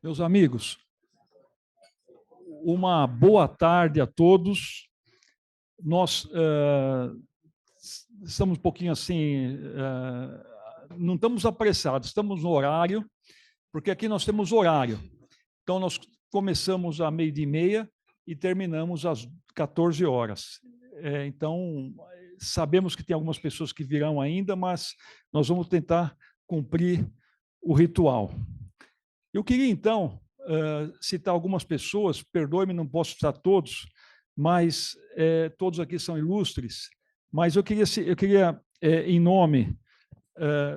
Meus amigos, uma boa tarde a todos. Nós estamos um pouquinho assim, não estamos apressados, estamos no horário, porque aqui nós temos horário. Então, nós começamos às 12h30 e terminamos às 14 horas. Então, sabemos que tem algumas pessoas que virão ainda, mas nós vamos tentar cumprir o ritual. Eu queria, então, citar algumas pessoas, perdoe-me, não posso citar todos, mas todos aqui são ilustres, mas eu queria em nome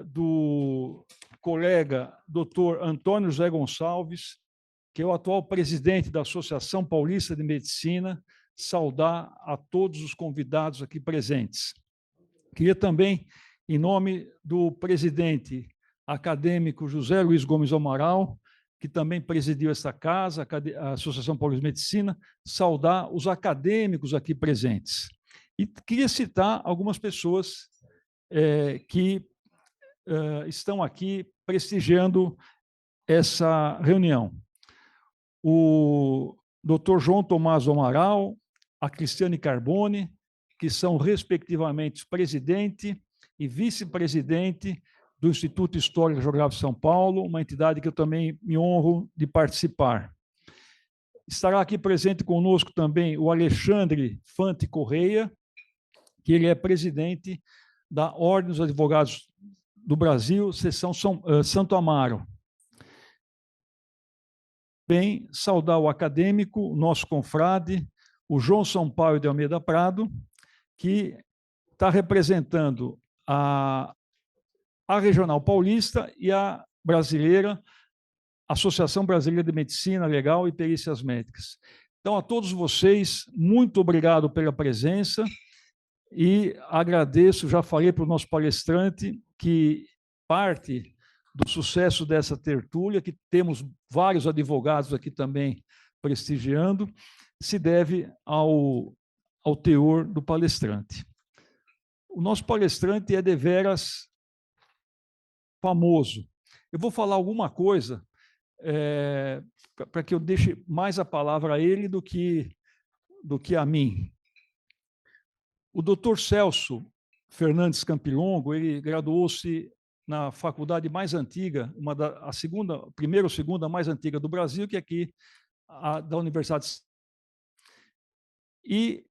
do colega Dr. Antônio José Gonçalves, que é o atual presidente da Associação Paulista de Medicina, saudar a todos os convidados aqui presentes. Queria também, em nome do presidente acadêmico José Luiz Gomes Amaral, que também presidiu esta casa, a Associação Paulista de Medicina, saudar os acadêmicos aqui presentes. E queria citar algumas pessoas que estão aqui prestigiando essa reunião. O Dr. João Tomás Amaral, a Cristiane Carbone, que são, respectivamente, presidente e vice-presidente do Instituto Histórico e Geográfico de São Paulo, uma entidade que eu também me honro de participar. Estará aqui presente conosco também o Alexandre Fante Correia, que ele é presidente da Ordem dos Advogados do Brasil, seção Santo Amaro. Bem, saudar o acadêmico, o nosso confrade, o João Sampaio de Almeida Prado, que está representando a Regional Paulista e a brasileira, Associação Brasileira de Medicina Legal e Perícias Médicas. Então, a todos vocês, muito obrigado pela presença e agradeço, já falei para o nosso palestrante, que parte do sucesso dessa tertúlia, que temos vários advogados aqui também prestigiando, se deve ao teor do palestrante. O nosso palestrante é deveras famoso. Eu vou falar alguma coisa para que eu deixe mais a palavra a ele do que a mim. O doutor Celso Fernandes Campilongo, ele graduou-se na faculdade mais antiga, primeira ou segunda mais antiga do Brasil, que é aqui, da Universidade. E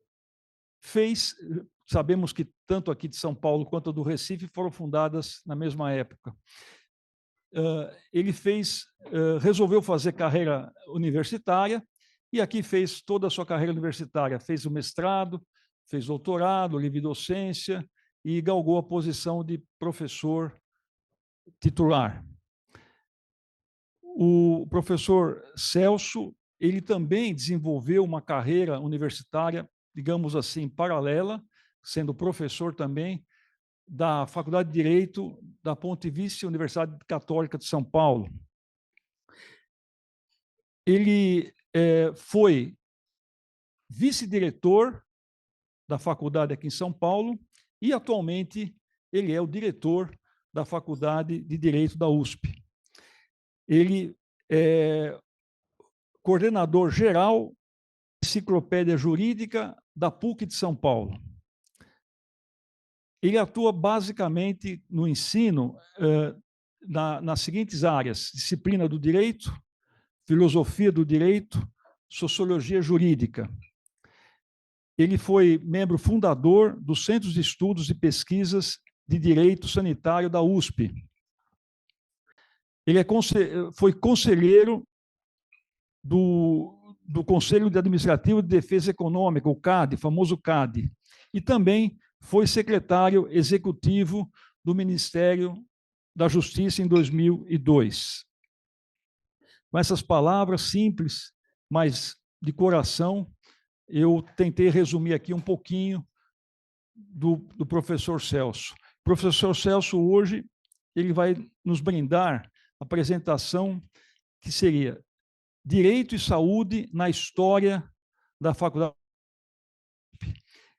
sabemos que tanto aqui de São Paulo quanto do Recife foram fundadas na mesma época. Ele resolveu fazer carreira universitária e aqui fez toda a sua carreira universitária, fez o mestrado, fez doutorado, livre docência e galgou a posição de professor titular. O professor Celso, ele também desenvolveu uma carreira universitária, digamos assim, paralela, sendo professor também da Faculdade de Direito da Pontifícia Universidade Católica de São Paulo. Ele foi vice-diretor da faculdade aqui em São Paulo e, atualmente, ele é o diretor da Faculdade de Direito da USP. Ele é coordenador geral da Enciclopédia Jurídica da PUC de São Paulo. Ele atua basicamente no ensino nas seguintes áreas: disciplina do direito, filosofia do direito, sociologia jurídica. Ele foi membro fundador do Centro de Estudos e Pesquisas de Direito Sanitário da USP. Ele foi conselheiro do Conselho Administrativo de Defesa Econômica, o CAD, famoso CAD, e também foi secretário executivo do Ministério da Justiça em 2002. Com essas palavras simples, mas de coração, eu tentei resumir aqui um pouquinho do professor Celso. O professor Celso, hoje, ele vai nos brindar a apresentação que seria Direito e Saúde na História da Faculdade.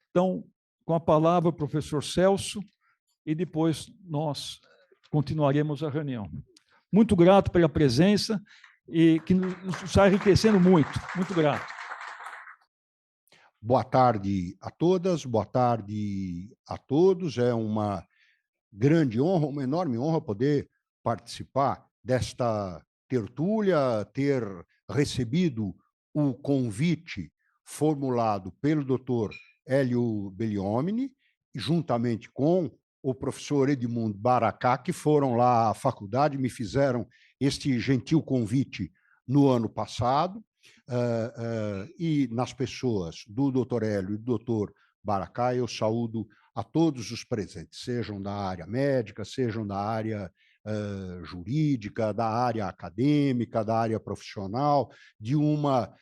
Então, com a palavra, professor Celso, e depois nós continuaremos a reunião. Muito grato pela presença e que nos está enriquecendo muito. Muito grato. Boa tarde a todas, boa tarde a todos. É uma grande honra, uma enorme honra poder participar desta tertúlia, ter recebido o convite formulado pelo Dr. Hélio Belliomini, juntamente com o professor Edmundo Baracá, que foram lá à faculdade, me fizeram este gentil convite no ano passado, e nas pessoas do Dr. Hélio e do Dr. Baracá, eu saúdo a todos os presentes, sejam da área médica, sejam da área jurídica, da área acadêmica, da área profissional, de uma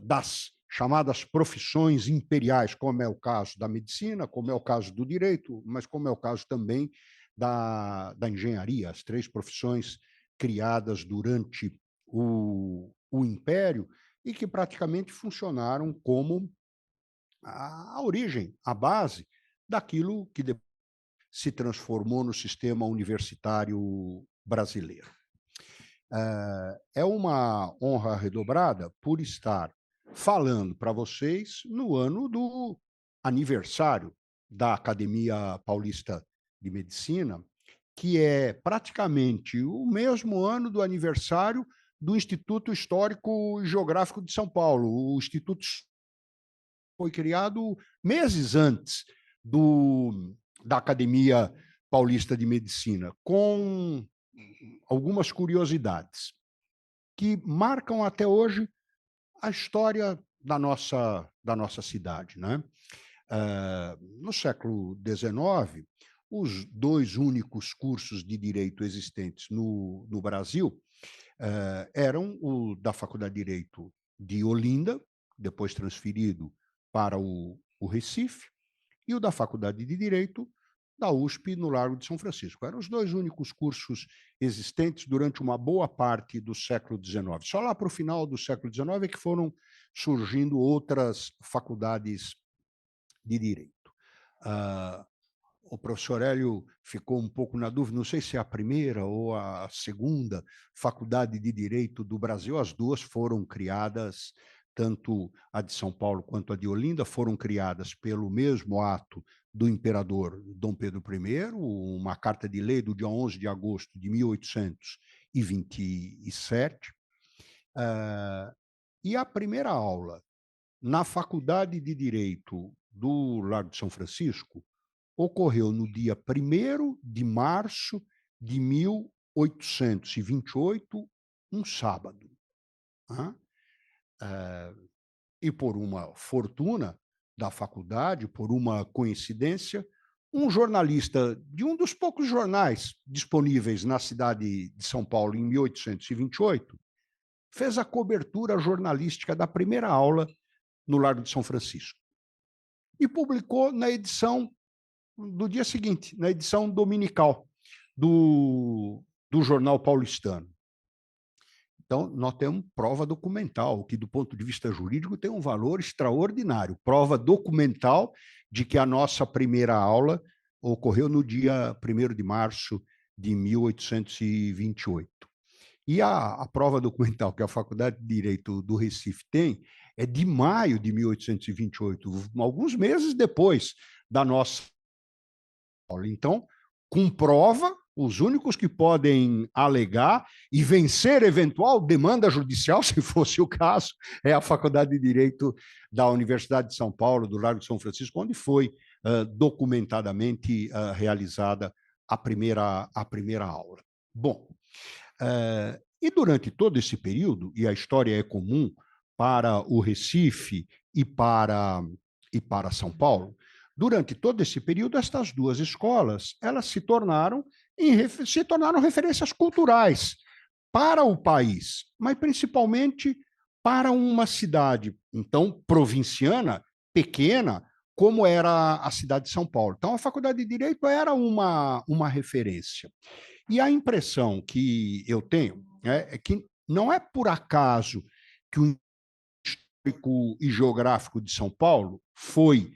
das chamadas profissões imperiais, como é o caso da medicina, como é o caso do direito, mas como é o caso também da engenharia, as três profissões criadas durante o Império e que praticamente funcionaram como a origem, a base daquilo que se transformou no sistema universitário brasileiro. É uma honra redobrada por estar falando para vocês no ano do aniversário da Academia Paulista de Medicina, que é praticamente o mesmo ano do aniversário do Instituto Histórico e Geográfico de São Paulo. O Instituto foi criado meses antes da Academia Paulista de Medicina, com algumas curiosidades que marcam até hoje a história da nossa cidade, né? No século XIX, os dois únicos cursos de direito existentes no Brasil eram o da Faculdade de Direito de Olinda, depois transferido para o Recife, e o da Faculdade de Direito da USP, no Largo de São Francisco. Eram os dois únicos cursos existentes durante uma boa parte do século XIX. Só lá para o final do século XIX é que foram surgindo outras faculdades de direito. O professor Hélio ficou um pouco na dúvida, não sei se é a primeira ou a segunda faculdade de direito do Brasil, as duas foram criadas, tanto a de São Paulo quanto a de Olinda, foram criadas pelo mesmo ato do imperador Dom Pedro I, uma carta de lei do dia 11 de agosto de 1827, e a primeira aula na Faculdade de Direito do Largo de São Francisco ocorreu no dia 1º de março de 1828, um sábado. E por uma fortuna da faculdade, por uma coincidência, um jornalista de um dos poucos jornais disponíveis na cidade de São Paulo em 1828, fez a cobertura jornalística da primeira aula no Largo de São Francisco e publicou na edição do dia seguinte, na edição dominical do Jornal Paulistano. Então, nós temos prova documental, que do ponto de vista jurídico tem um valor extraordinário. Prova documental de que a nossa primeira aula ocorreu no dia 1º de março de 1828. E a prova documental que a Faculdade de Direito do Recife tem é de maio de 1828, alguns meses depois da nossa aula. Então, com prova, os únicos que podem alegar e vencer eventual demanda judicial, se fosse o caso, é a Faculdade de Direito da Universidade de São Paulo, do Largo de São Francisco, onde foi documentadamente realizada a primeira aula. Bom, e durante todo esse período, e a história é comum para o Recife e para São Paulo, durante todo esse período, estas duas escolas elas se tornaram referências culturais para o país, mas principalmente para uma cidade, então, provinciana, pequena, como era a cidade de São Paulo. Então, a Faculdade de Direito era uma referência. E a impressão que eu tenho é que não é por acaso que o Histórico e Geográfico de São Paulo foi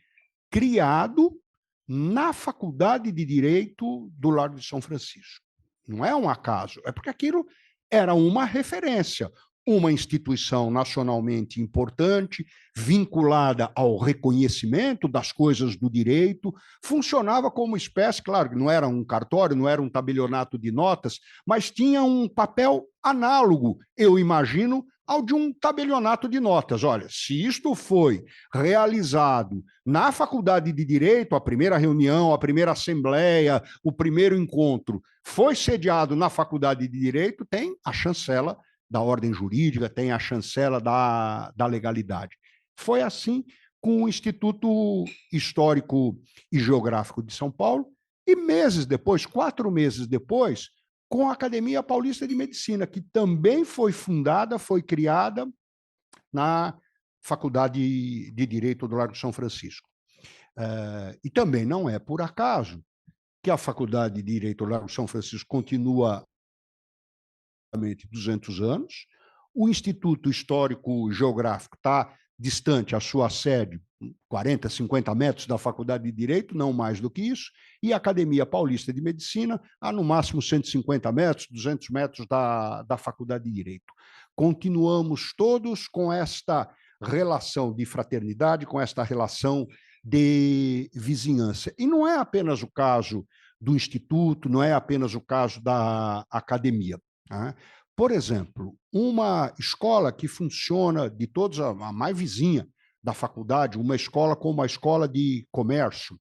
criado na Faculdade de Direito do Largo de São Francisco. Não é um acaso, é porque aquilo era uma referência, uma instituição nacionalmente importante, vinculada ao reconhecimento das coisas do direito, funcionava como espécie, claro, não era um cartório, não era um tabelionato de notas, mas tinha um papel análogo, eu imagino, ao de um tabelionato de notas. Olha, se isto foi realizado na Faculdade de Direito, a primeira reunião, a primeira assembleia, o primeiro encontro, foi sediado na Faculdade de Direito, tem a chancela da ordem jurídica, tem a chancela da legalidade. Foi assim com o Instituto Histórico e Geográfico de São Paulo, e meses depois, 4 meses depois, com a Academia Paulista de Medicina, que também foi fundada, foi criada na Faculdade de Direito do Largo São Francisco. E também não é por acaso que a Faculdade de Direito do Largo São Francisco continua 200 anos, o Instituto Histórico Geográfico está distante, a sua sede, 40, 50 metros da Faculdade de Direito, não mais do que isso, e a Academia Paulista de Medicina, a no máximo 150 metros, 200 metros da Faculdade de Direito. Continuamos todos com esta relação de fraternidade, com esta relação de vizinhança. E não é apenas o caso do Instituto, não é apenas o caso da academia. Por exemplo, uma escola que funciona de todos, a mais vizinha da faculdade, uma escola como a Escola de Comércio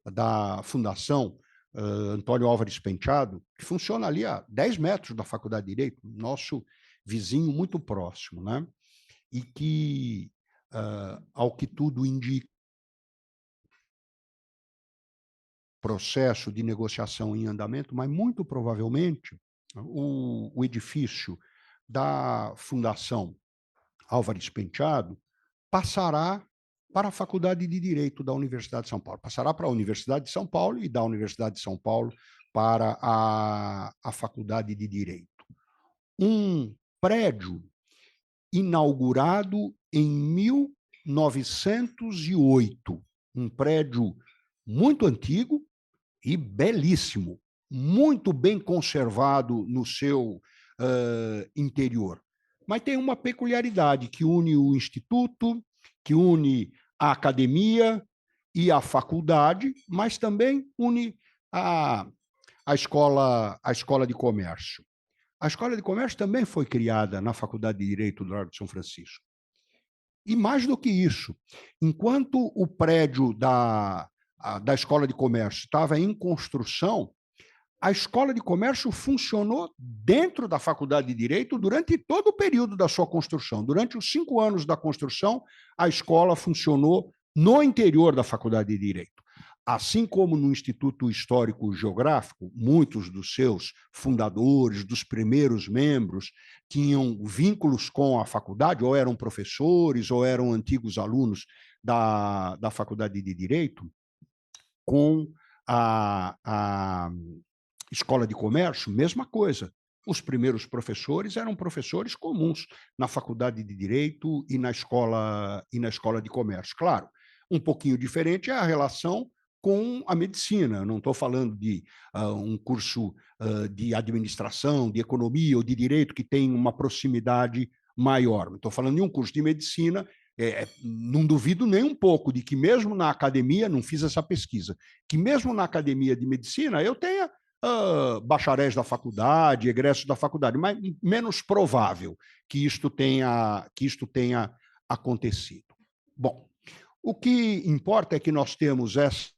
da Fundação Antônio Álvares Penteado, que funciona ali a 10 metros da Faculdade de Direito, nosso vizinho muito próximo, né? E que, ao que tudo indica, processo de negociação em andamento, mas muito provavelmente o edifício da Fundação Álvares Penteado passará para a Faculdade de Direito da Universidade de São Paulo, passará para a Universidade de São Paulo e da Universidade de São Paulo para a Faculdade de Direito. Um prédio inaugurado em 1908, um prédio muito antigo e belíssimo, muito bem conservado no seu interior. Mas tem uma peculiaridade que une o Instituto, que une a academia e a faculdade, mas também une a escola de comércio. A Escola de Comércio também foi criada na Faculdade de Direito do Largo de São Francisco. E mais do que isso, enquanto o prédio da Escola de Comércio estava em construção, a Escola de Comércio funcionou dentro da Faculdade de Direito durante todo o período da sua construção. Durante os 5 anos da construção, a escola funcionou no interior da Faculdade de Direito. Assim como no Instituto Histórico Geográfico, muitos dos seus fundadores, dos primeiros membros, tinham vínculos com a faculdade, ou eram professores, ou eram antigos alunos da Faculdade de Direito, com a Escola de Comércio, mesma coisa. Os primeiros professores eram professores comuns na Faculdade de Direito e na Escola de Comércio. Claro, um pouquinho diferente é a relação com a medicina. Eu não estou falando de um curso de administração, de economia ou de direito que tem uma proximidade maior. Estou falando de um curso de medicina. Não duvido nem um pouco de que mesmo na academia, não fiz essa pesquisa, que mesmo na academia de medicina eu tenha bacharéis da faculdade, egressos da faculdade, mas menos provável que isto tenha acontecido. Bom, o que importa é que nós temos essa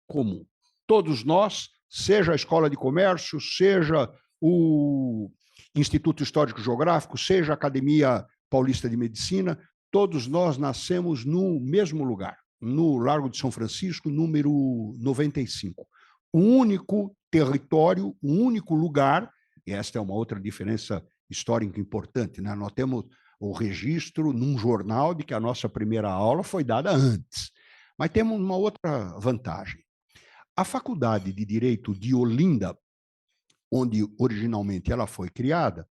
comum. Todos nós, seja a Escola de Comércio, seja o Instituto Histórico Geográfico, seja a Academia Paulista de Medicina, todos nós nascemos no mesmo lugar, no Largo de São Francisco, número 95. O único território, o único lugar, e esta é uma outra diferença histórica importante, né? Nós temos o registro num jornal de que a nossa primeira aula foi dada antes, mas temos uma outra vantagem. A Faculdade de Direito de Olinda, onde originalmente ela foi criada,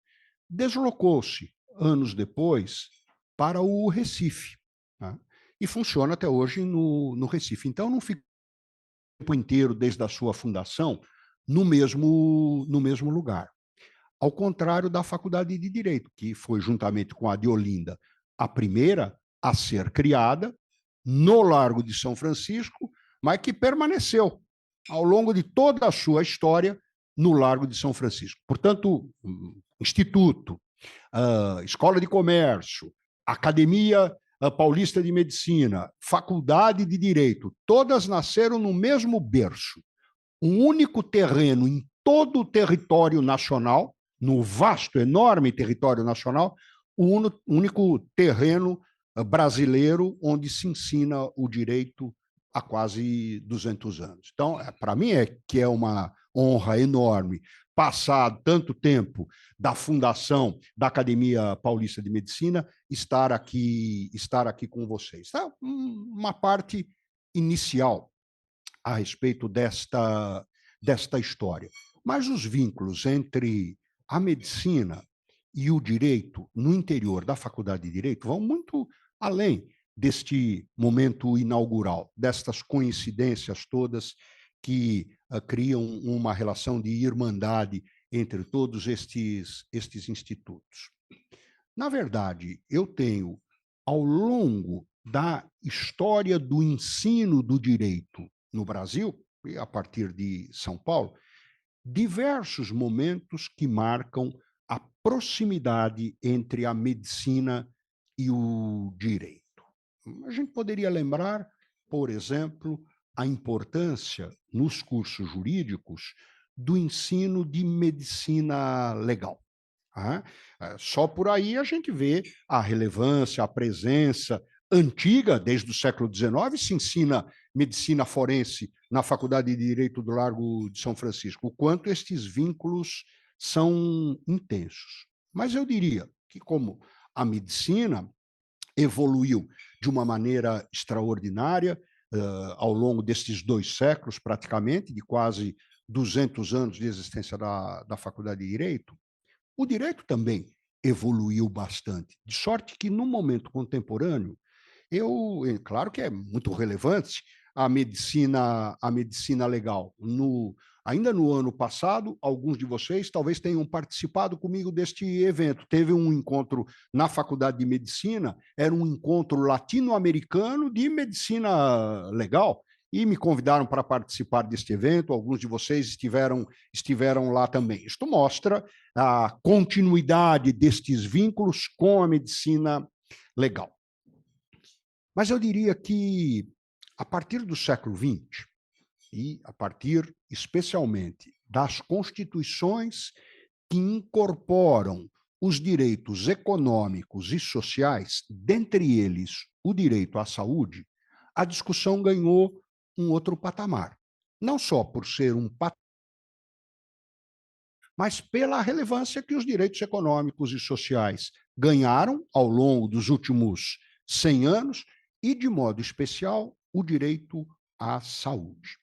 deslocou-se, anos depois, para o Recife, tá? E funciona até hoje no Recife. Então, não fica o tempo inteiro, desde a sua fundação, no mesmo lugar. Ao contrário da Faculdade de Direito, que foi, juntamente com a de Olinda, a primeira a ser criada no Largo de São Francisco, mas que permaneceu ao longo de toda a sua história no Largo de São Francisco. Portanto, Instituto, Escola de Comércio, Academia Paulista de Medicina, Faculdade de Direito, todas nasceram no mesmo berço. Um único terreno em todo o território nacional, no vasto, enorme território nacional, o único terreno brasileiro onde se ensina o direito há quase 200 anos. Então, para mim, é uma honra enorme passar tanto tempo da fundação da Academia Paulista de Medicina, estar aqui com vocês. Tá? Uma parte inicial a respeito desta história. Mas os vínculos entre a medicina e o direito no interior da Faculdade de Direito vão muito além deste momento inaugural, destas coincidências todas que criam uma relação de irmandade entre todos estes institutos. Na verdade, eu tenho, ao longo da história do ensino do direito no Brasil, e a partir de São Paulo, diversos momentos que marcam a proximidade entre a medicina e o direito. A gente poderia lembrar, por exemplo, a importância nos cursos jurídicos do ensino de medicina legal. Só por aí a gente vê a relevância, a presença antiga, desde o século XIX, se ensina medicina forense na Faculdade de Direito do Largo de São Francisco, o quanto estes vínculos são intensos. Mas eu diria que, como a medicina evoluiu de uma maneira extraordinária ao longo destes 2 séculos, praticamente, de quase 200 anos de existência da Faculdade de Direito, o direito também evoluiu bastante, de sorte que, no momento contemporâneo, claro que é muito relevante a medicina legal. Ainda no ano passado, alguns de vocês talvez tenham participado comigo deste evento. Teve um encontro na Faculdade de Medicina, era um encontro latino-americano de medicina legal, e me convidaram para participar deste evento. Alguns de vocês estiveram lá também. Isto mostra a continuidade destes vínculos com a medicina legal. Mas eu diria que, a partir do século XX, e a partir, especialmente, das constituições que incorporam os direitos econômicos e sociais, dentre eles o direito à saúde, a discussão ganhou um outro patamar. Não só por ser um patamar, mas pela relevância que os direitos econômicos e sociais ganharam ao longo dos últimos 100 anos, e, de modo especial, o direito à saúde.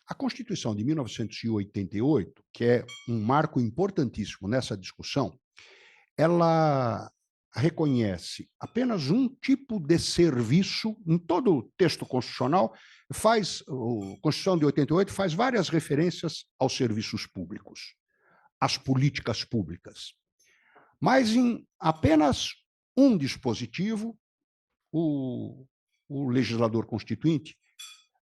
A Constituição de 1988, que é um marco importantíssimo nessa discussão, ela reconhece apenas um tipo de serviço em todo o texto constitucional. A Constituição de 88 faz várias referências aos serviços públicos, às políticas públicas. Mas em apenas um dispositivo, o legislador constituinte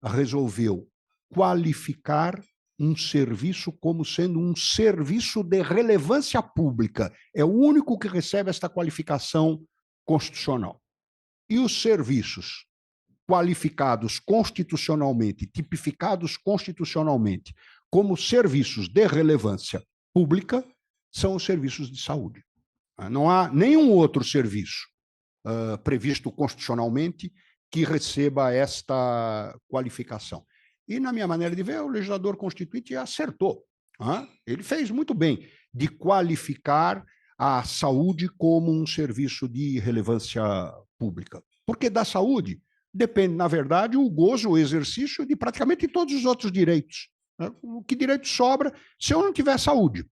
resolveu qualificar um serviço como sendo um serviço de relevância pública. É o único que recebe esta qualificação constitucional. E os serviços qualificados constitucionalmente, tipificados constitucionalmente como serviços de relevância pública, são os serviços de saúde. Não há nenhum outro serviço previsto constitucionalmente que receba esta qualificação. E, na minha maneira de ver, o legislador constituinte acertou. Ele fez muito bem de qualificar a saúde como um serviço de relevância pública. Porque da saúde depende, na verdade, o gozo, o exercício de praticamente todos os outros direitos. O que direito sobra se eu não tiver saúde?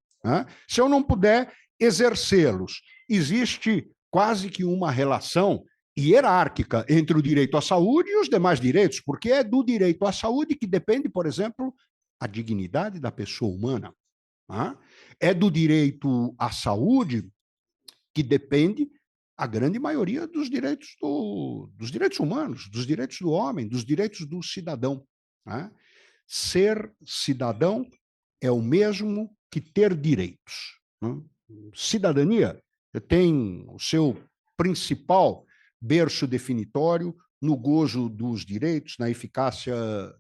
Se eu não puder exercê-los? Existe quase que uma relação hierárquica entre o direito à saúde e os demais direitos, porque é do direito à saúde que depende, por exemplo, a dignidade da pessoa humana. Tá? É do direito à saúde que depende a grande maioria dos direitos, dos direitos humanos, dos direitos do homem, dos direitos do cidadão. Tá? Ser cidadão é o mesmo que ter direitos. Né? Cidadania tem o seu principal berço definitório no gozo dos direitos, na eficácia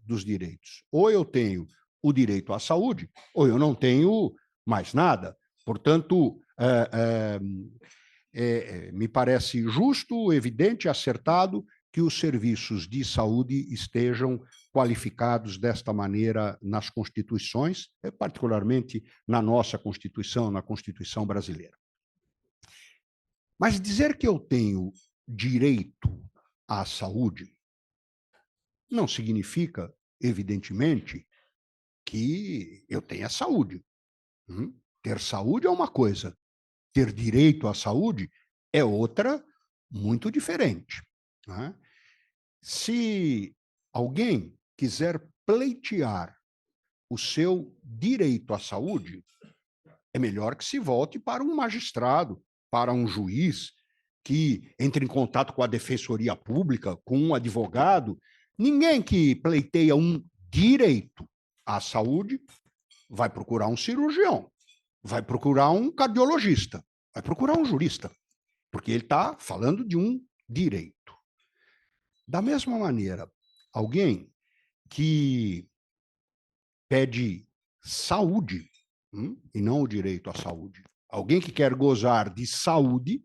dos direitos. Ou eu tenho o direito à saúde, ou eu não tenho mais nada. Portanto, me parece justo, evidente, acertado que os serviços de saúde estejam qualificados desta maneira nas constituições, particularmente na nossa Constituição, na Constituição brasileira. Mas dizer que eu tenho direito à saúde não significa, evidentemente, que eu tenha saúde. Ter saúde é uma coisa, ter direito à saúde é outra muito diferente. Né? Se alguém quiser pleitear o seu direito à saúde, é melhor que se volte para um magistrado, para um juiz, que entre em contato com a defensoria pública, com um advogado. Ninguém que pleiteia um direito à saúde vai procurar um cirurgião, vai procurar um cardiologista, vai procurar um jurista, porque ele está falando de um direito. Da mesma maneira, alguém que pede saúde, e não o direito à saúde, alguém que quer gozar de saúde,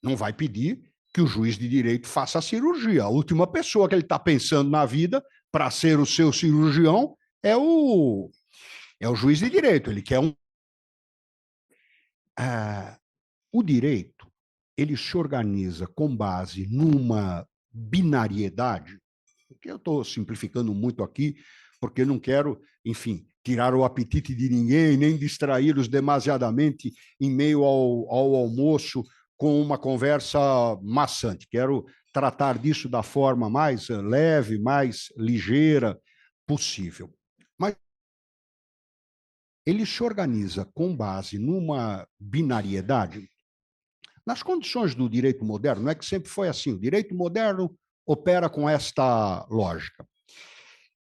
não vai pedir que o juiz de direito faça a cirurgia. A última pessoa que ele está pensando na vida para ser o seu cirurgião é o juiz de direito. Ele quer um... O direito, ele se organiza com base numa binariedade, que eu estou simplificando muito aqui, porque não quero, enfim, tirar o apetite de ninguém, nem distraí-los demasiadamente em meio ao almoço com uma conversa maçante. Quero tratar disso da forma mais leve, mais ligeira possível. Mas ele se organiza com base numa binariedade. Nas condições do direito moderno, não é que sempre foi assim, o direito moderno opera com esta lógica,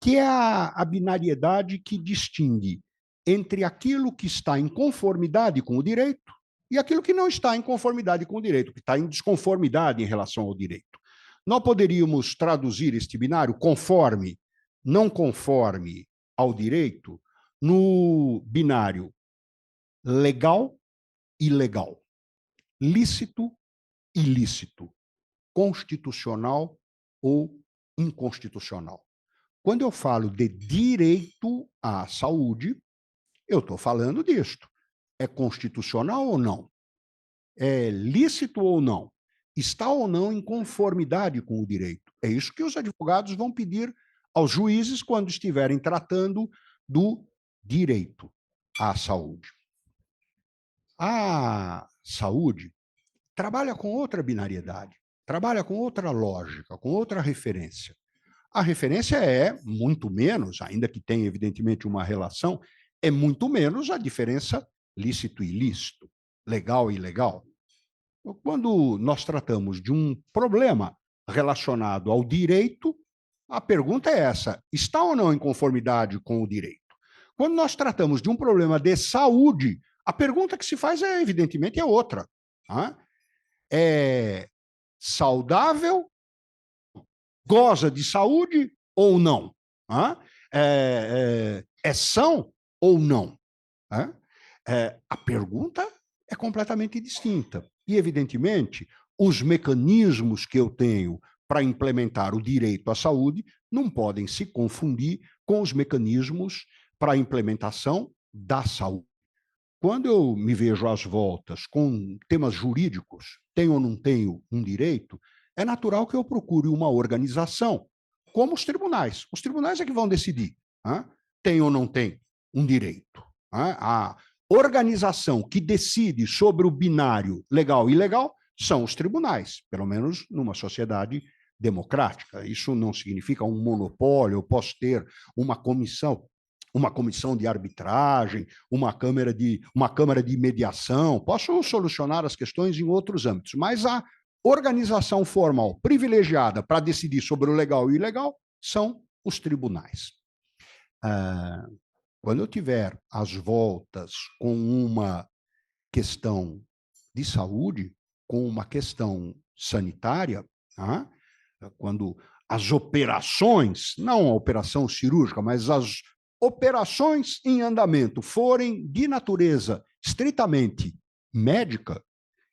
que é a binariedade que distingue entre aquilo que está em conformidade com o direito e aquilo que não está em conformidade com o direito, que está em desconformidade em relação ao direito. Nós poderíamos traduzir este binário conforme, não conforme ao direito, no binário legal e ilegal, lícito, ilícito, constitucional ou inconstitucional. Quando eu falo de direito à saúde, eu estou falando disto. É constitucional ou não? É lícito ou não? Está ou não em conformidade com o direito? É isso que os advogados vão pedir aos juízes quando estiverem tratando do direito à saúde. A saúde trabalha com outra binariedade, trabalha com outra lógica, com outra referência. A referência é muito menos, ainda que tenha evidentemente uma relação, é muito menos a diferença lícito e ilícito, legal e ilegal. Quando nós tratamos de um problema relacionado ao direito, a pergunta é essa: está ou não em conformidade com o direito? Quando nós tratamos de um problema de saúde, a pergunta que se faz é, evidentemente, é outra. É saudável, goza de saúde ou não? É são ou não? A pergunta é completamente distinta. E, evidentemente, os mecanismos que eu tenho para implementar o direito à saúde não podem se confundir com os mecanismos para a implementação da saúde. Quando eu me vejo às voltas com temas jurídicos, tenho ou não tenho um direito, é natural que eu procure uma organização, como os tribunais. Os tribunais é que vão decidir, tem ou não tem um direito. A organização que decide sobre o binário legal e ilegal são os tribunais, pelo menos numa sociedade democrática. Isso não significa um monopólio. Eu posso ter uma comissão de arbitragem, uma câmara de mediação, posso solucionar as questões em outros âmbitos, mas a organização formal privilegiada para decidir sobre o legal e o ilegal são os tribunais. Quando eu tiver as voltas com uma questão de saúde, com uma questão sanitária, quando as operações, não a operação cirúrgica, mas as operações em andamento forem de natureza estritamente médica,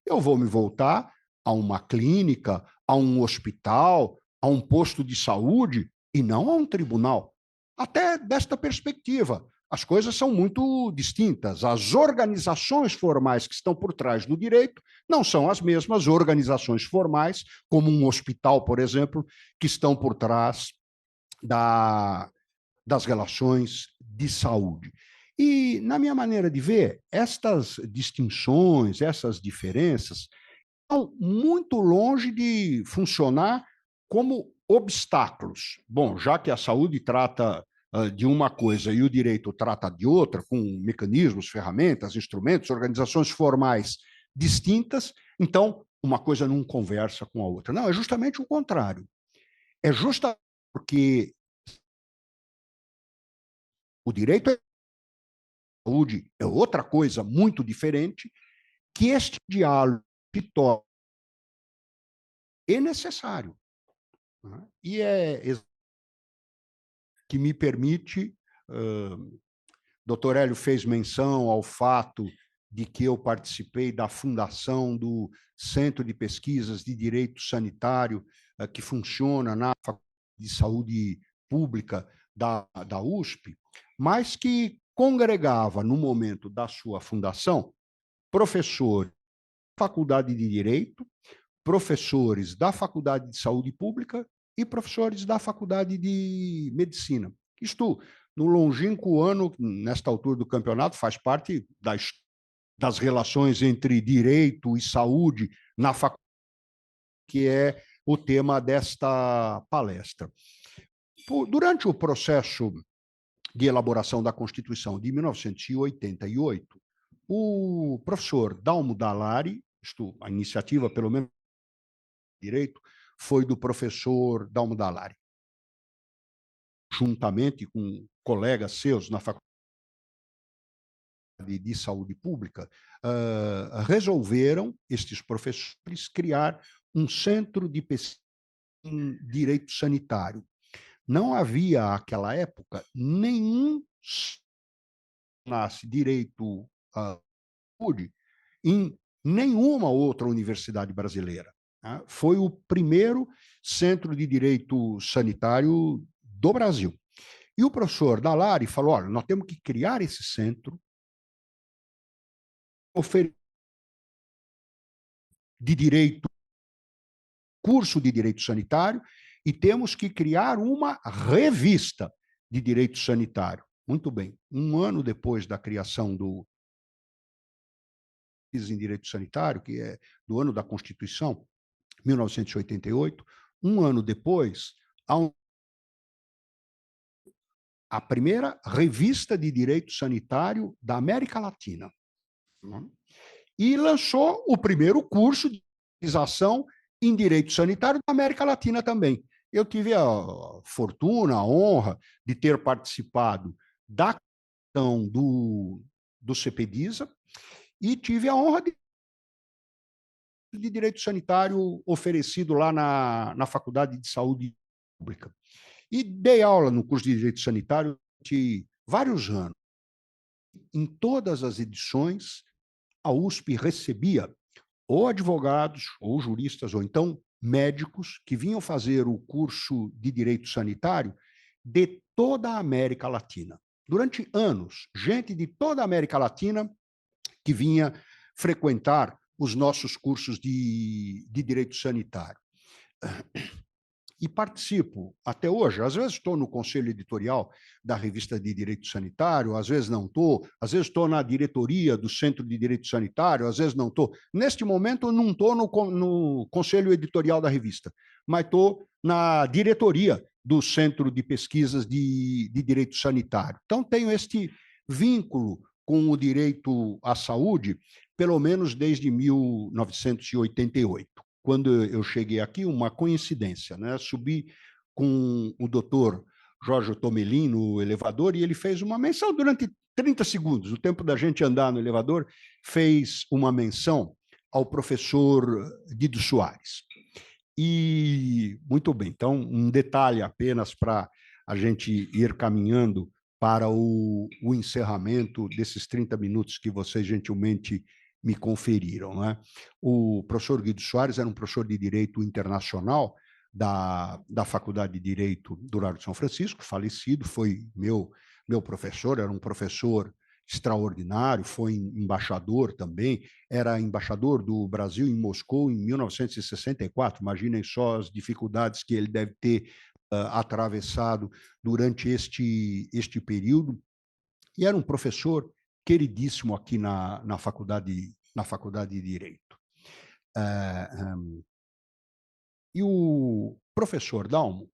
eu vou me voltar a uma clínica, a um hospital, a um posto de saúde e não a um tribunal. Até desta perspectiva, as coisas são muito distintas. As organizações formais que estão por trás do direito não são as mesmas organizações formais, como um hospital, por exemplo, que estão por trás das relações de saúde. E, na minha maneira de ver, estas distinções, essas diferenças, estão muito longe de funcionar como obstáculos. Bom, já que a saúde trata de uma coisa e o direito trata de outra, com mecanismos, ferramentas, instrumentos, organizações formais distintas, então uma coisa não conversa com a outra. Não, é justamente o contrário. É justamente porque o direito à saúde é outra coisa muito diferente, que este diálogo se torna necessário. E é que me permite, Dr. Hélio fez menção ao fato de que eu participei da fundação do Centro de Pesquisas de Direito Sanitário, que funciona na Faculdade de Saúde Pública da USP, mas que congregava, no momento da sua fundação, professores da Faculdade de Direito, professores da Faculdade de Saúde Pública e professores da Faculdade de Medicina. Isto, no longínquo ano, nesta altura do campeonato, faz parte das relações entre direito e saúde na faculdade, que é o tema desta palestra. Durante o processo de elaboração da Constituição de 1988, o professor Dalmo Dallari, a iniciativa, pelo menos, direito, foi do professor Dalmo Dallari, juntamente com colegas seus na Faculdade de Saúde Pública, resolveram, estes professores, criar um centro de pesquisa em direito sanitário. Não havia, naquela época, nenhum direito à saúde em nenhuma outra universidade brasileira. Foi o primeiro centro de direito sanitário do Brasil. E o professor Dallari falou, olha, nós temos que criar esse centro, de direito, curso de direito sanitário, e temos que criar uma revista de direito sanitário. Muito bem. Um ano depois da criação do em direito sanitário, que é do ano da Constituição, 1988, um ano depois, a primeira revista de direito sanitário da América Latina. E lançou o primeiro curso de especialização em direito sanitário da América Latina também. Eu tive a fortuna, a honra de ter participado da questão do CPDISA e tive a honra de direito sanitário oferecido lá na Faculdade de Saúde Pública. E dei aula no curso de direito sanitário de vários anos. Em todas as edições, a USP recebia ou advogados, ou juristas, ou então médicos que vinham fazer o curso de direito sanitário de toda a América Latina. Durante anos, gente de toda a América Latina que vinha frequentar os nossos cursos de direito sanitário. e participo até hoje. Às vezes estou no conselho editorial da Revista de Direito Sanitário, às vezes não estou, às vezes estou na diretoria do Centro de Direito Sanitário, às vezes não estou. Neste momento, não estou no conselho editorial da revista, mas estou na diretoria do Centro de Pesquisas de Direito Sanitário. Então, tenho este vínculo com o direito à saúde, pelo menos desde 1988. Quando eu cheguei aqui, uma coincidência, né? Subi com o doutor Jorge Tomelin no elevador e ele fez uma menção durante 30 segundos, o tempo da gente andar no elevador, fez uma menção ao professor Guido Soares. E, muito bem, então, um detalhe apenas para a gente ir caminhando para o encerramento desses 30 minutos que vocês gentilmente me conferiram, né? O professor Guido Soares era um professor de Direito Internacional da Faculdade de Direito do Largo de São Francisco, falecido, foi meu professor, era um professor extraordinário, foi embaixador também, era embaixador do Brasil em Moscou em 1964, imaginem só as dificuldades que ele deve ter atravessado durante este período, e era um professor queridíssimo aqui na faculdade de Direito. E o professor Dalmo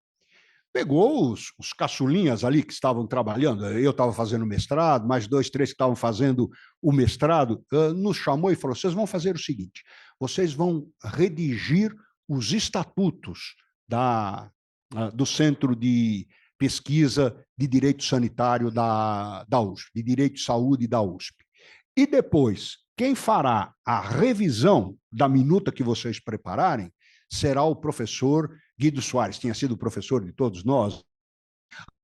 pegou os caçulinhas ali que estavam trabalhando, eu estava fazendo mestrado, mais 2, 3 que estavam fazendo o mestrado, nos chamou e falou, vocês vão fazer o seguinte, vocês vão redigir os estatutos do Centro de Pesquisa de Direito Sanitário da USP, de Direito de Saúde da USP. E depois, quem fará a revisão da minuta que vocês prepararem será o professor Guido Soares, tinha sido professor de todos nós,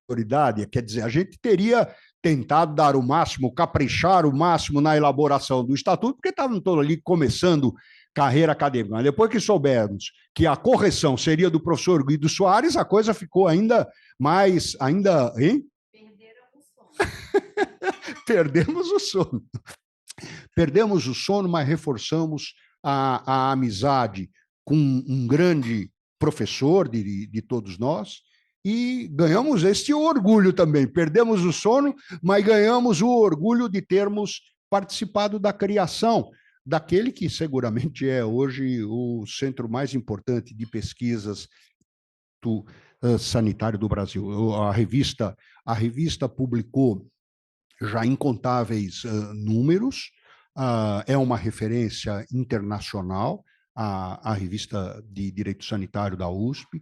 autoridade, quer dizer, a gente teria tentado dar o máximo, caprichar o máximo na elaboração do estatuto, porque estavam todos ali começando carreira acadêmica. Mas depois que soubermos que a correção seria do professor Guido Soares, a coisa ficou ainda mais, hein? Perdemos o sono. Perdemos o sono, mas reforçamos a amizade com um grande professor de todos nós, e ganhamos este orgulho também. Perdemos o sono, mas ganhamos o orgulho de termos participado da criação daquele que seguramente é hoje o centro mais importante de pesquisas sanitário do Brasil. A revista publicou já incontáveis números, é uma referência internacional, a revista de Direito Sanitário da USP,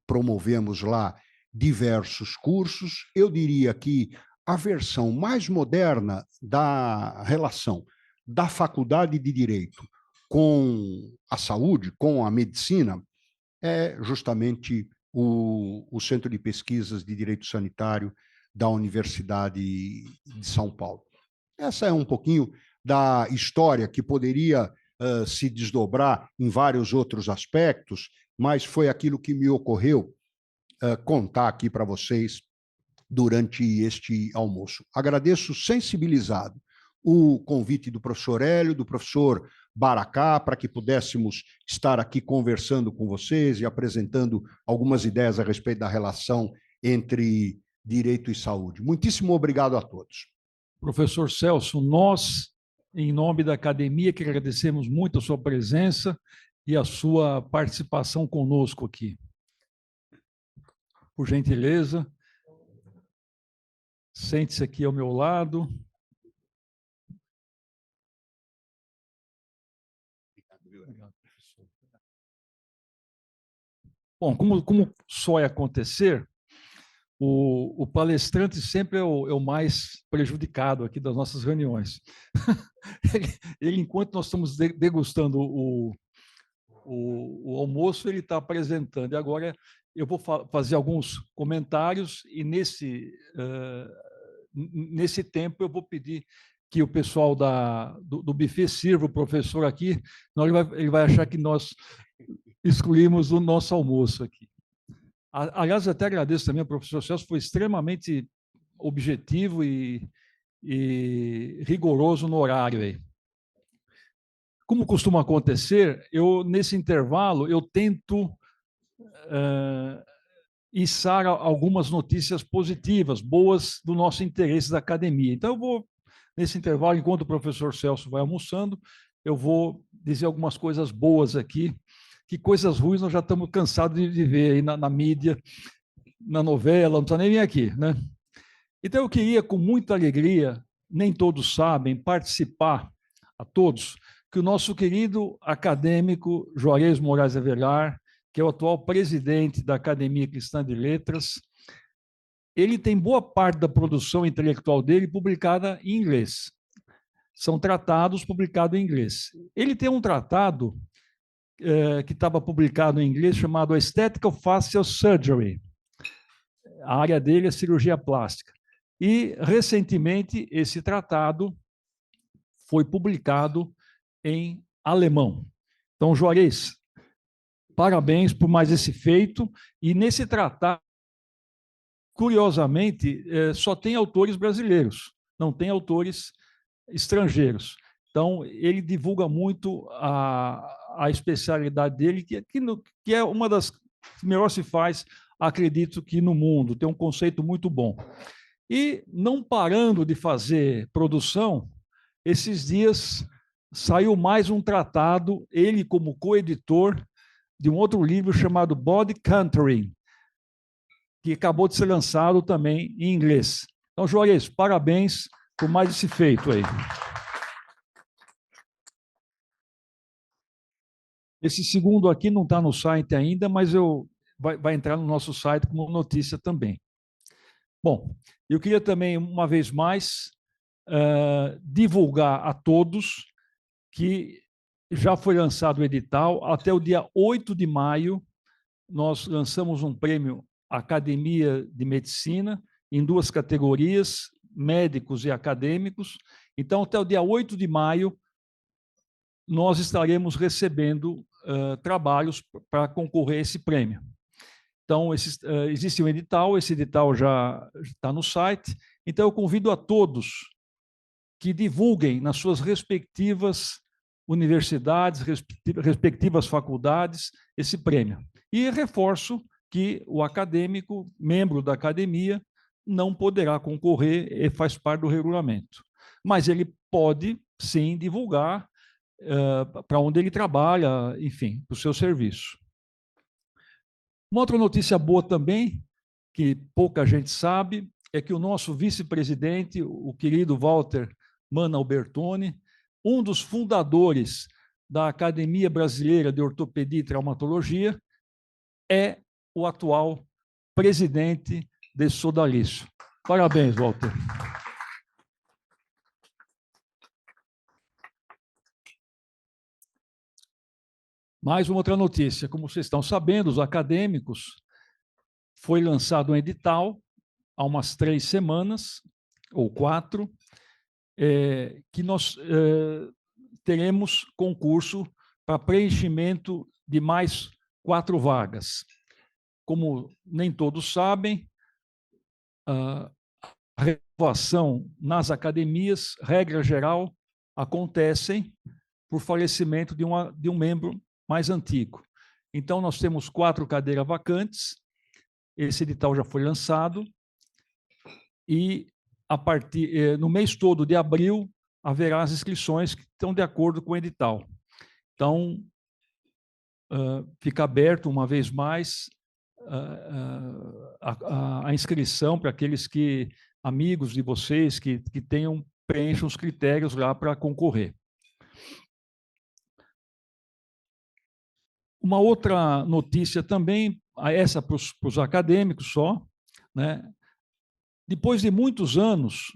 promovemos lá diversos cursos. Eu diria que a versão mais moderna da relação da Faculdade de Direito com a saúde, com a medicina, é justamente o Centro de Pesquisas de Direito Sanitário da Universidade de São Paulo. Essa é um pouquinho da história que poderia se desdobrar em vários outros aspectos, mas foi aquilo que me ocorreu contar aqui para vocês durante este almoço. Agradeço sensibilizado o convite do professor Hélio, do professor Baracá, para que pudéssemos estar aqui conversando com vocês e apresentando algumas ideias a respeito da relação entre direito e saúde. Muitíssimo obrigado a todos. Professor Celso, nós, em nome da academia, que agradecemos muito a sua presença e a sua participação conosco aqui. Por gentileza, sente-se aqui ao meu lado. Bom, como só é acontecer, o palestrante sempre é o mais prejudicado aqui das nossas reuniões. Ele, enquanto nós estamos degustando o almoço, ele está apresentando. E agora eu vou fazer alguns comentários e nesse tempo eu vou pedir que o pessoal do buffet sirva o professor aqui, senão ele vai achar que nós excluímos o nosso almoço aqui. Aliás, eu até agradeço também ao professor Celso, foi extremamente objetivo e rigoroso no horário aí. Como costuma acontecer, nesse intervalo, eu tento içar algumas notícias positivas, boas do nosso interesse da academia. Então, eu vou, nesse intervalo, enquanto o professor Celso vai almoçando, eu vou dizer algumas coisas boas aqui, que coisas ruins nós já estamos cansados de ver aí na mídia, na novela, não precisa nem vir aqui, né? Então, eu queria, com muita alegria, nem todos sabem, participar, a todos, que o nosso querido acadêmico Juarez Moraes Avelar, que é o atual presidente da Academia Cristã de Letras, ele tem boa parte da produção intelectual dele publicada em inglês. São tratados publicados em inglês. Ele tem um tratado que estava publicado em inglês chamado Aesthetical Facial Surgery. A área dele é cirurgia plástica. E, recentemente, esse tratado foi publicado em alemão. Então, Juarez, parabéns por mais esse feito. E nesse tratado, curiosamente, só tem autores brasileiros, não tem autores estrangeiros. Então, ele divulga muito a especialidade dele, que é uma das que melhor se faz, acredito que no mundo, tem um conceito muito bom. E, não parando de fazer produção, esses dias saiu mais um tratado, ele como coeditor, de um outro livro chamado Body Contouring, que acabou de ser lançado também em inglês. Então, Juarez, parabéns por mais esse feito aí. Esse segundo aqui não está no site ainda, mas vai entrar no nosso site como notícia também. Bom, eu queria também, uma vez mais, divulgar a todos que já foi lançado o edital. Até o dia 8 de maio, nós lançamos um prêmio Academia de Medicina, em 2 categorias, médicos e acadêmicos. Então, até o dia 8 de maio, nós estaremos recebendo trabalhos para concorrer a esse prêmio. Então, existe um edital, esse edital já está no site. Então, eu convido a todos que divulguem nas suas respectivas universidades, respectivas faculdades, esse prêmio. E reforço que o acadêmico, membro da academia, não poderá concorrer, e faz parte do regulamento. Mas ele pode, sim, divulgar para onde ele trabalha, enfim, para o seu serviço. Uma outra notícia boa também, que pouca gente sabe, é que o nosso vice-presidente, o querido Walter Mana Albertoni, um dos fundadores da Academia Brasileira de Ortopedia e Traumatologia, é o atual presidente de Sodalício. Parabéns, Walter. Mais uma outra notícia. Como vocês estão sabendo, os acadêmicos, foi lançado um edital há umas 3 semanas, ou 4, que nós teremos concurso para preenchimento de mais 4 vagas. Como nem todos sabem, a renovação nas academias, regra geral, acontecem por falecimento de um membro mais antigo. Então, nós temos 4 cadeiras vacantes, esse edital já foi lançado, e no mês todo de abril, haverá as inscrições que estão de acordo com o edital. Então, fica aberto, uma vez mais, a inscrição para aqueles amigos de vocês que preencham os critérios lá para concorrer. Uma outra notícia também, essa para os acadêmicos só, né? Depois de muitos anos,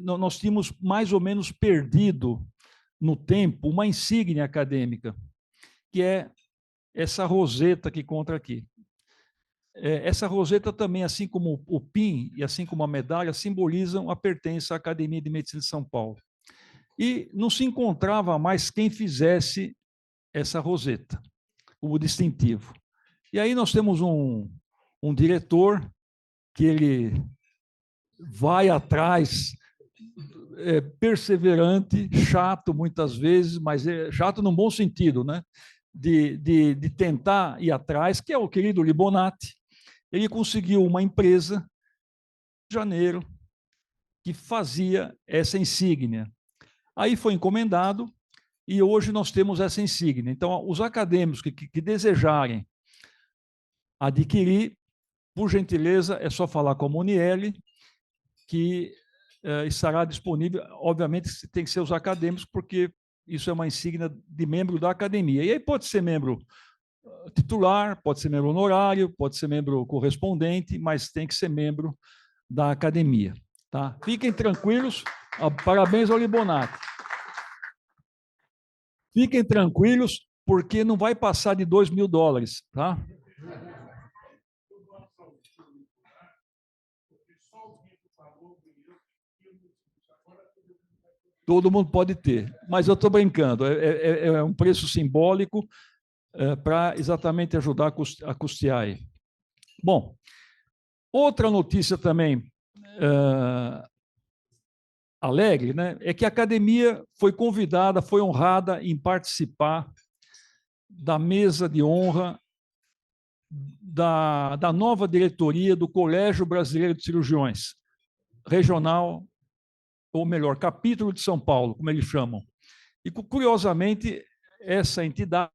nós tínhamos mais ou menos perdido no tempo uma insígnia acadêmica, que é essa roseta que encontra aqui. Essa roseta também, assim como o PIN e assim como a medalha, simbolizam a pertença à Academia de Medicina de São Paulo. E não se encontrava mais quem fizesse essa roseta, o distintivo. E aí nós temos um diretor que ele vai atrás, perseverante, chato muitas vezes, mas chato no bom sentido, né? de tentar ir atrás, que é o querido Libonati. Ele conseguiu uma empresa, em janeiro, que fazia essa insígnia. Aí foi encomendado e hoje nós temos essa insígnia. Então, os acadêmicos que desejarem adquirir, por gentileza, é só falar com a Monielle, que estará disponível. Obviamente, tem que ser os acadêmicos, porque isso é uma insígnia de membro da academia. E aí pode ser membro titular, pode ser membro honorário, pode ser membro correspondente, mas tem que ser membro da academia. Tá? Fiquem tranquilos, parabéns ao Libonati. Fiquem tranquilos, porque não vai passar de $2.000, tá? Todo mundo pode ter, mas eu estou brincando, é um preço simbólico para exatamente ajudar a custear aí. Bom, outra notícia também alegre, né, é que a academia foi convidada, foi honrada em participar da mesa de honra da nova diretoria do Colégio Brasileiro de Cirurgiões, regional, ou melhor, capítulo de São Paulo, como eles chamam. E, curiosamente, essa entidade,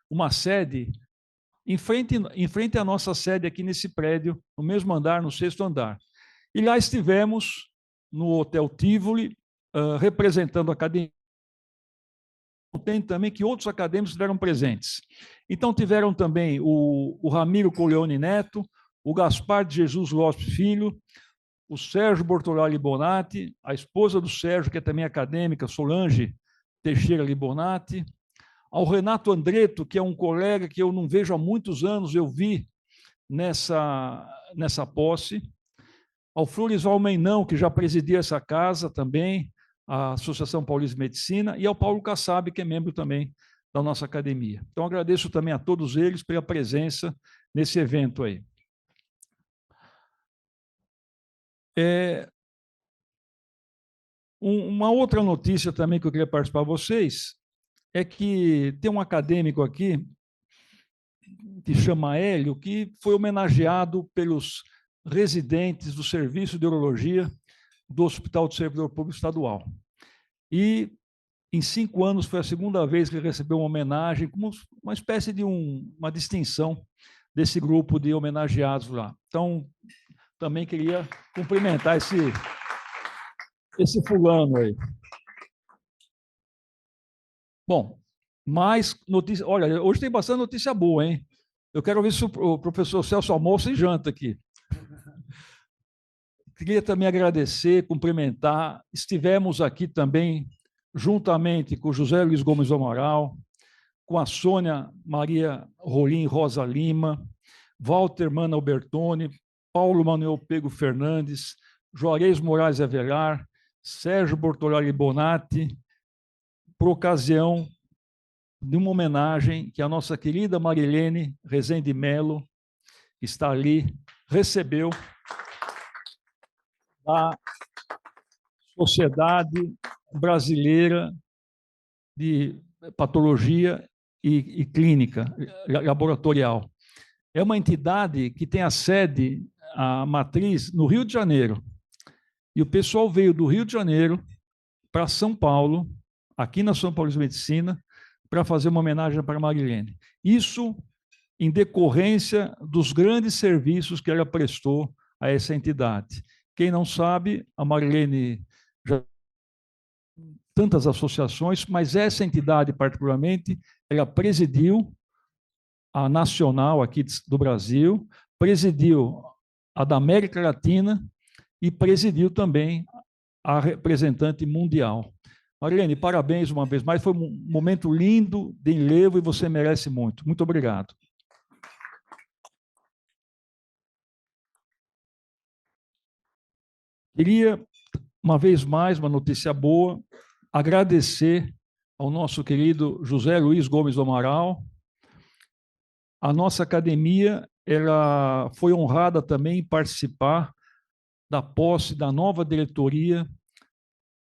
uma sede, em frente à nossa sede aqui nesse prédio, no mesmo andar, no 6º andar. E lá estivemos, no Hotel Tivoli, representando a academia. Tem também que outros acadêmicos estiveram presentes. Então, tiveram também o Ramiro Coleone Neto, o Gaspar de Jesus Lopes Filho, o Sérgio Bortolari Libonati, a esposa do Sérgio, que é também acadêmica, Solange Teixeira Libonati, ao Renato Andretto, que é um colega que eu não vejo há muitos anos, eu vi nessa posse, ao Florisval Meinão, que já presidia essa casa também, a Associação Paulista de Medicina, e ao Paulo Kassab, que é membro também da nossa academia. Então, agradeço também a todos eles pela presença nesse evento aí. Uma outra notícia também que eu queria participar com vocês é que tem um acadêmico aqui, que chama Hélio, que foi homenageado pelos residentes do Serviço de Urologia do Hospital do Servidor Público Estadual. E, em 5 anos, foi a segunda vez que ele recebeu uma homenagem, como uma espécie de uma distinção desse grupo de homenageados lá. Então, também queria cumprimentar esse fulano aí. Bom, mais notícia. Olha, hoje tem bastante notícia boa, hein? Eu quero ver se o professor Celso almoça e janta aqui. Queria também agradecer, cumprimentar. Estivemos aqui também, juntamente com o José Luiz Gomes do Amaral, com a Sônia Maria Rolim Rosa Lima, Walter Mana Albertoni, Paulo Manuel Pego Fernandes, Juarez Moraes Avelar, Sérgio Bortolari Bonatti, por ocasião de uma homenagem que a nossa querida Marilene Rezende Melo, que está ali, recebeu da Sociedade Brasileira de Patologia e Clínica Laboratorial. É uma entidade que tem a sede, a matriz, no Rio de Janeiro. E o pessoal veio do Rio de Janeiro para São Paulo, aqui na São Paulo de Medicina, para fazer uma homenagem para a Marilene. Isso em decorrência dos grandes serviços que ela prestou a essa entidade. Quem não sabe, a Marilene já tantas associações, mas essa entidade particularmente, ela presidiu a nacional aqui do Brasil, presidiu a da América Latina e presidiu também a representante mundial. Marilene, parabéns uma vez mais, foi um momento lindo de enlevo e você merece muito. Muito obrigado. Queria, uma vez mais, uma notícia boa, agradecer ao nosso querido José Luiz Gomes do Amaral. A nossa academia ela foi honrada também em participar da posse da nova diretoria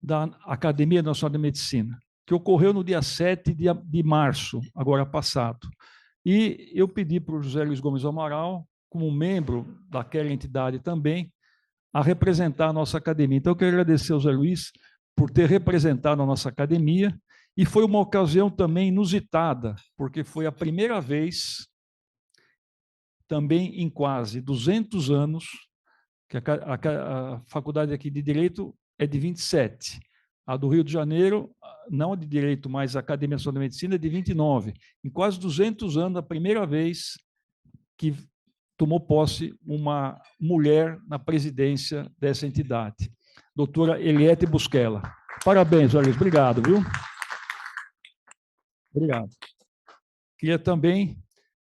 da Academia Nacional de Medicina. que ocorreu no dia 7 de março, agora passado. E eu pedi para o José Luiz Gomes Amaral, como membro daquela entidade também, a representar a nossa academia. Então, eu quero agradecer ao José Luiz por ter representado a nossa academia, e foi uma ocasião também inusitada, porque foi a primeira vez, também em quase 200 anos, que a faculdade aqui de Direito é de 27. A do Rio de Janeiro, não de Direito, mas a Academia Nacional de Medicina é de 29. Em quase 200 anos, a primeira vez que tomou posse uma mulher na presidência dessa entidade, doutora Eliette Busquela. Parabéns, Luiz. Obrigado, viu? Obrigado. Queria também,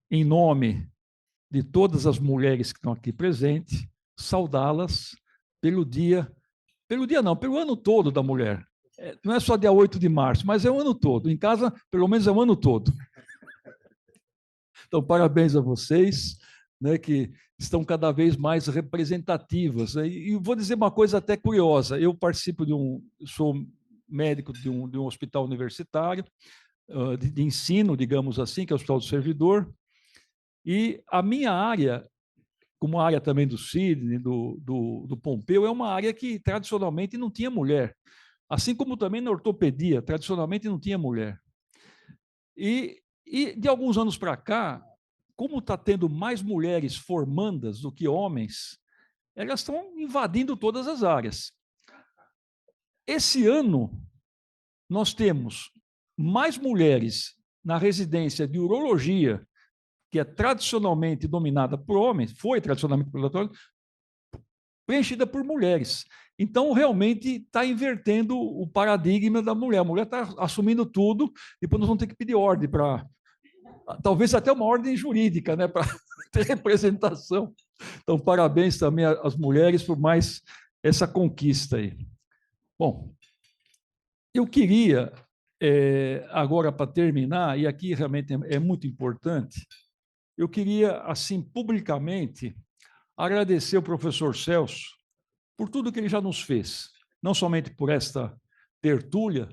em nome de todas as mulheres que estão aqui presentes, saudá-las pelo pelo ano todo da mulher. Não é só dia 8 de março, mas é o ano todo. Em casa, pelo menos, é o ano todo. Então, parabéns a vocês, né, que estão cada vez mais representativas. E vou dizer uma coisa até curiosa. Eu participo sou médico de um hospital universitário, de ensino, digamos assim, que é o Hospital do Servidor, e a minha área, como a área também do Sidney, do Pompeu, é uma área que tradicionalmente não tinha mulher. Assim como também na ortopedia, tradicionalmente não tinha mulher. E de alguns anos para cá, como está tendo mais mulheres formandas do que homens, elas estão invadindo todas as áreas. Esse ano, nós temos mais mulheres na residência de urologia, que é tradicionalmente dominada por homens, foi tradicionalmente por homens, preenchida por mulheres. Então, realmente, está invertendo o paradigma da mulher. A mulher está assumindo tudo, depois nós vamos ter que pedir ordem para... Talvez até uma ordem jurídica, né, para ter representação. Então, parabéns também às mulheres por mais essa conquista aí. Bom, eu queria, agora para terminar, e aqui realmente é muito importante, eu queria, assim, publicamente, agradecer ao professor Celso por tudo que ele já nos fez, não somente por esta tertúlia,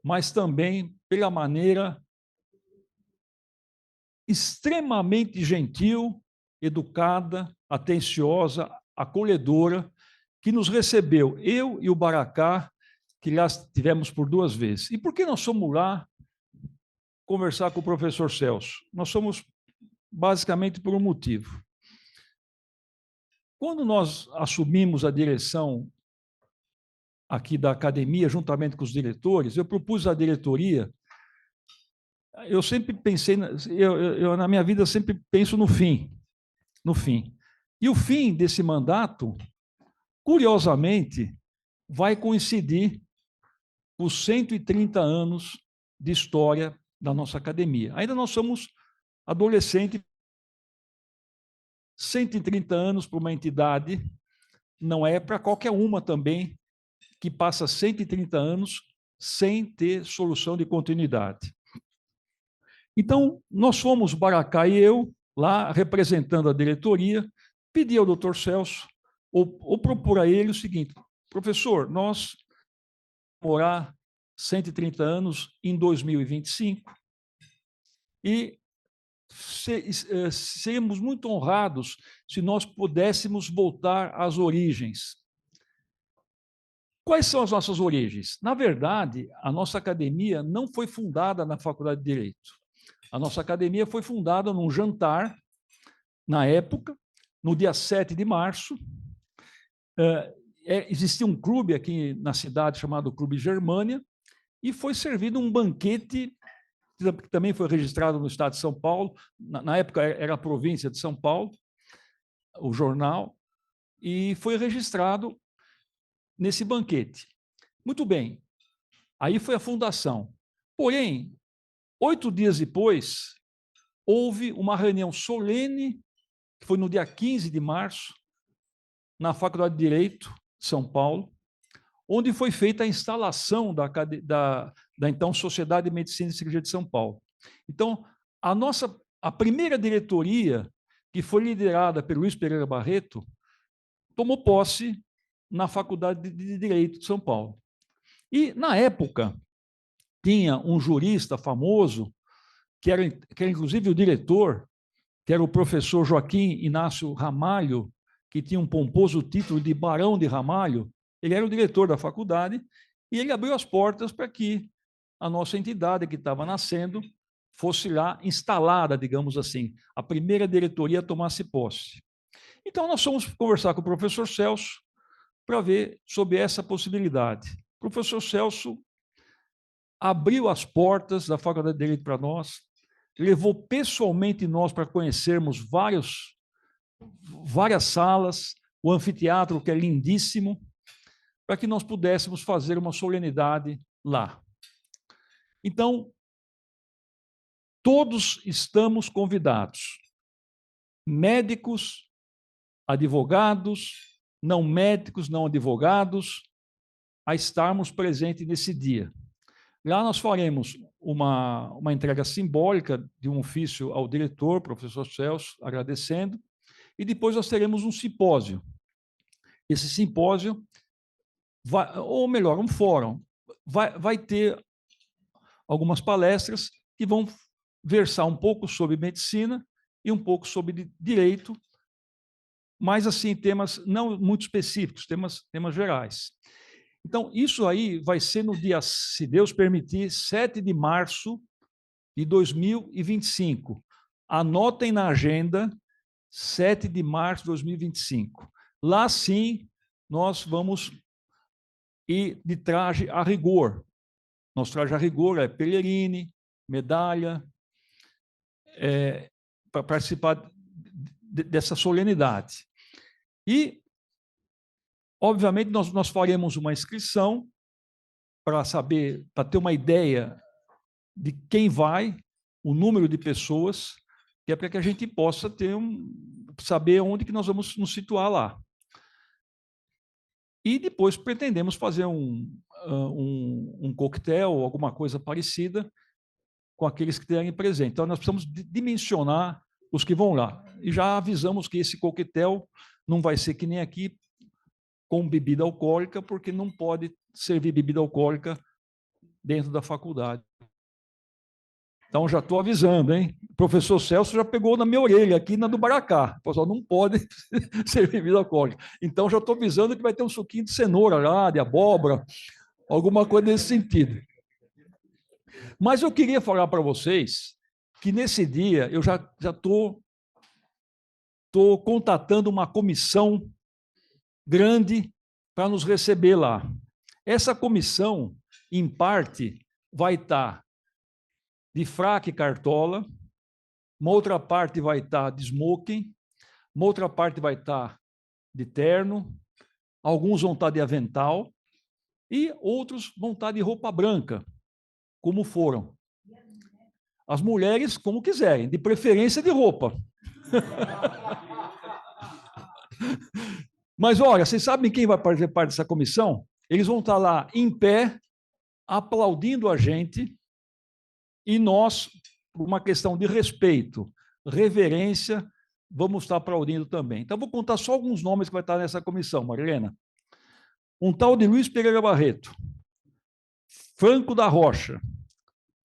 mas também pela maneira extremamente gentil, educada, atenciosa, acolhedora, que nos recebeu, eu e o Baracá, que lá tivemos por 2 vezes. E por que nós fomos lá conversar com o professor Celso? Nós somos basicamente por um motivo. Quando nós assumimos a direção aqui da academia, juntamente com os diretores, eu propus à diretoria, eu sempre pensei, eu na minha vida eu sempre penso no fim. E o fim desse mandato, curiosamente, vai coincidir com os 130 anos de história da nossa academia. Ainda nós somos adolescentes, 130 anos para uma entidade não é para qualquer uma também que passa 130 anos sem ter solução de continuidade. Então, nós fomos, Baracá e eu, lá representando a diretoria, pedi ao doutor Celso, ou propor a ele o seguinte: professor, nós vamos morar 130 anos em 2025 e seríamos muito honrados se nós pudéssemos voltar às origens. Quais são as nossas origens? Na verdade, a nossa academia não foi fundada na Faculdade de Direito. A nossa academia foi fundada num jantar, na época, no dia 7 de março. Existia um clube aqui na cidade chamado Clube Germânia, e foi servido um banquete que também foi registrado no estado de São Paulo, na época era a província de São Paulo, o jornal, e foi registrado nesse banquete. Muito bem, aí foi a fundação. Porém, 8 dias depois, houve uma reunião solene, que foi no dia 15 de março, na Faculdade de Direito de São Paulo, onde foi feita a instalação da então Sociedade de Medicina e Cirurgia de São Paulo. Então, a primeira diretoria, que foi liderada pelo Luiz Pereira Barreto, tomou posse na Faculdade de Direito de São Paulo. E, na época, tinha um jurista famoso, que era inclusive o diretor, que era o professor Joaquim Inácio Ramalho, que tinha um pomposo título de Barão de Ramalho. Ele era o diretor da faculdade e ele abriu as portas para que a nossa entidade, que estava nascendo, fosse lá instalada, digamos assim, a primeira diretoria tomasse posse. Então, nós fomos conversar com o professor Celso para ver sobre essa possibilidade. O professor Celso abriu as portas da Faculdade de Direito para nós, levou pessoalmente nós para conhecermos várias salas, o anfiteatro, que é lindíssimo, para que nós pudéssemos fazer uma solenidade lá. Então, todos estamos convidados, médicos, advogados, não médicos, não advogados, a estarmos presentes nesse dia. Lá nós faremos uma entrega simbólica de um ofício ao diretor, professor Celso, agradecendo, e depois nós teremos um simpósio. Esse simpósio, ou melhor, um fórum, vai ter algumas palestras que vão versar um pouco sobre medicina e um pouco sobre direito, mas assim, temas não muito específicos, temas gerais. Então, isso aí vai ser no dia, se Deus permitir, 7 de março de 2025. Anotem na agenda, 7 de março de 2025. Lá, sim, nós vamos ir de traje a rigor. Nosso traje a rigor é Pellerini, medalha, para participar dessa solenidade. E, obviamente, nós faremos uma inscrição para saber, para ter uma ideia de quem vai, o número de pessoas, que é para que a gente possa saber onde que nós vamos nos situar lá. E depois pretendemos fazer um coquetel, alguma coisa parecida, com aqueles que estiverem presentes. Então, nós precisamos dimensionar os que vão lá. E já avisamos que esse coquetel não vai ser que nem aqui, com bebida alcoólica, porque não pode servir bebida alcoólica dentro da faculdade. Então, já estou avisando, hein? O professor Celso já pegou na minha orelha, aqui na do Baracá. O pessoal não pode servir bebida alcoólica. Então, já estou avisando que vai ter um suquinho de cenoura lá, de abóbora, alguma coisa nesse sentido. Mas eu queria falar para vocês que nesse dia eu já estou contatando uma comissão grande para nos receber lá. Essa comissão, em parte, vai estar de fraque e cartola, uma outra parte vai estar de smoking, uma outra parte vai estar de terno, alguns vão estar de avental e outros vão estar de roupa branca, como foram. As mulheres, como quiserem, de preferência de roupa. Mas, olha, vocês sabem quem vai fazer parte dessa comissão? Eles vão estar lá em pé, aplaudindo a gente, e nós, por uma questão de respeito, reverência, vamos estar aplaudindo também. Então, vou contar só alguns nomes que vai estar nessa comissão, Marilena. Um tal de Luiz Pereira Barreto, Franco da Rocha,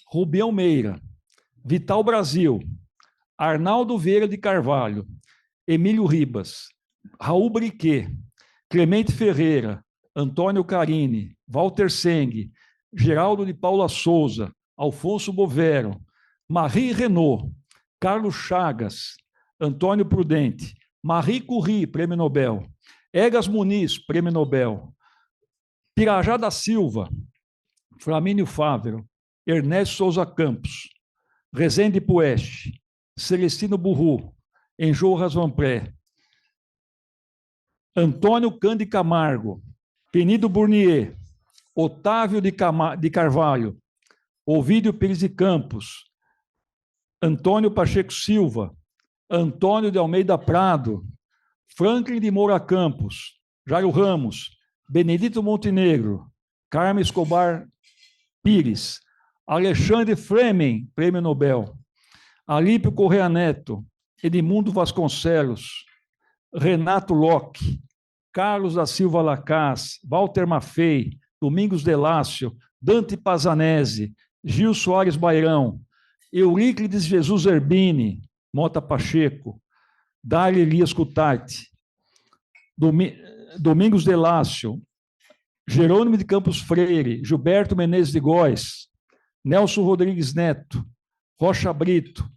Rubião Meira, Vital Brasil, Arnaldo Vieira de Carvalho, Emílio Ribas, Raul Briquet, Clemente Ferreira, Antônio Carini, Walter Seng, Geraldo de Paula Souza, Alfonso Bovero, Marie Renault, Carlos Chagas, Antônio Prudente, Marie Curie, Prêmio Nobel, Egas Muniz, Prêmio Nobel, Pirajá da Silva, Flamínio Fávero, Ernesto Souza Campos, Rezende Pueste, Celestino Burru, Enjô Rasvampré, Antônio Cândido Camargo, Penido Burnier, Otávio de Carvalho, Ovídio Pires de Campos, Antônio Pacheco Silva, Antônio de Almeida Prado, Franklin de Moura Campos, Jairo Ramos, Benedito Montenegro, Carmen Escobar Pires, Alexandre Fleming, Prêmio Nobel, Alípio Correa Neto, Edmundo Vasconcelos, Renato Locke, Carlos da Silva Lacaz, Walter Maffei, Domingos Delácio, Dante Pazanese, Gil Soares Bairão, Euríclides Jesus Erbini, Mota Pacheco, Dália Elias Cutarte, Domingos Delácio, Jerônimo de Campos Freire, Gilberto Menezes de Góes, Nelson Rodrigues Neto, Rocha Brito,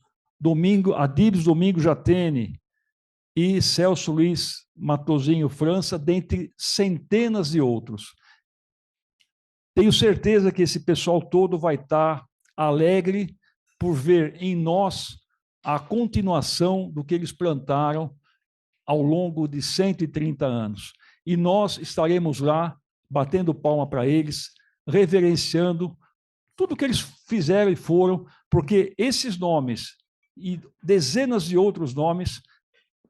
Adibes Domingos Jatene e Celso Luiz Matosinho França, dentre centenas de outros. Tenho certeza que esse pessoal todo vai estar alegre por ver em nós a continuação do que eles plantaram ao longo de 130 anos. E nós estaremos lá, batendo palma para eles, reverenciando tudo que eles fizeram e foram, porque esses nomes e dezenas de outros nomes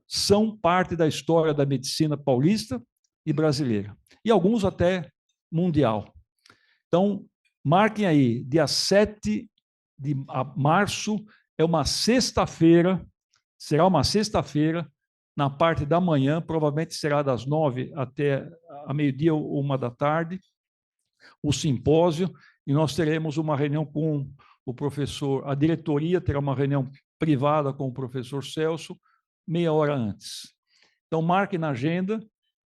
são parte da história da medicina paulista e brasileira, e alguns até mundial. Então, marquem aí, dia 7 de março, é uma sexta-feira, será uma sexta-feira, na parte da manhã, provavelmente será das 9 até a meio-dia ou 1 da tarde, o simpósio, e nós teremos uma reunião com o professor, a diretoria terá uma reunião privada com o professor Celso, meia hora antes. Então, marquem na agenda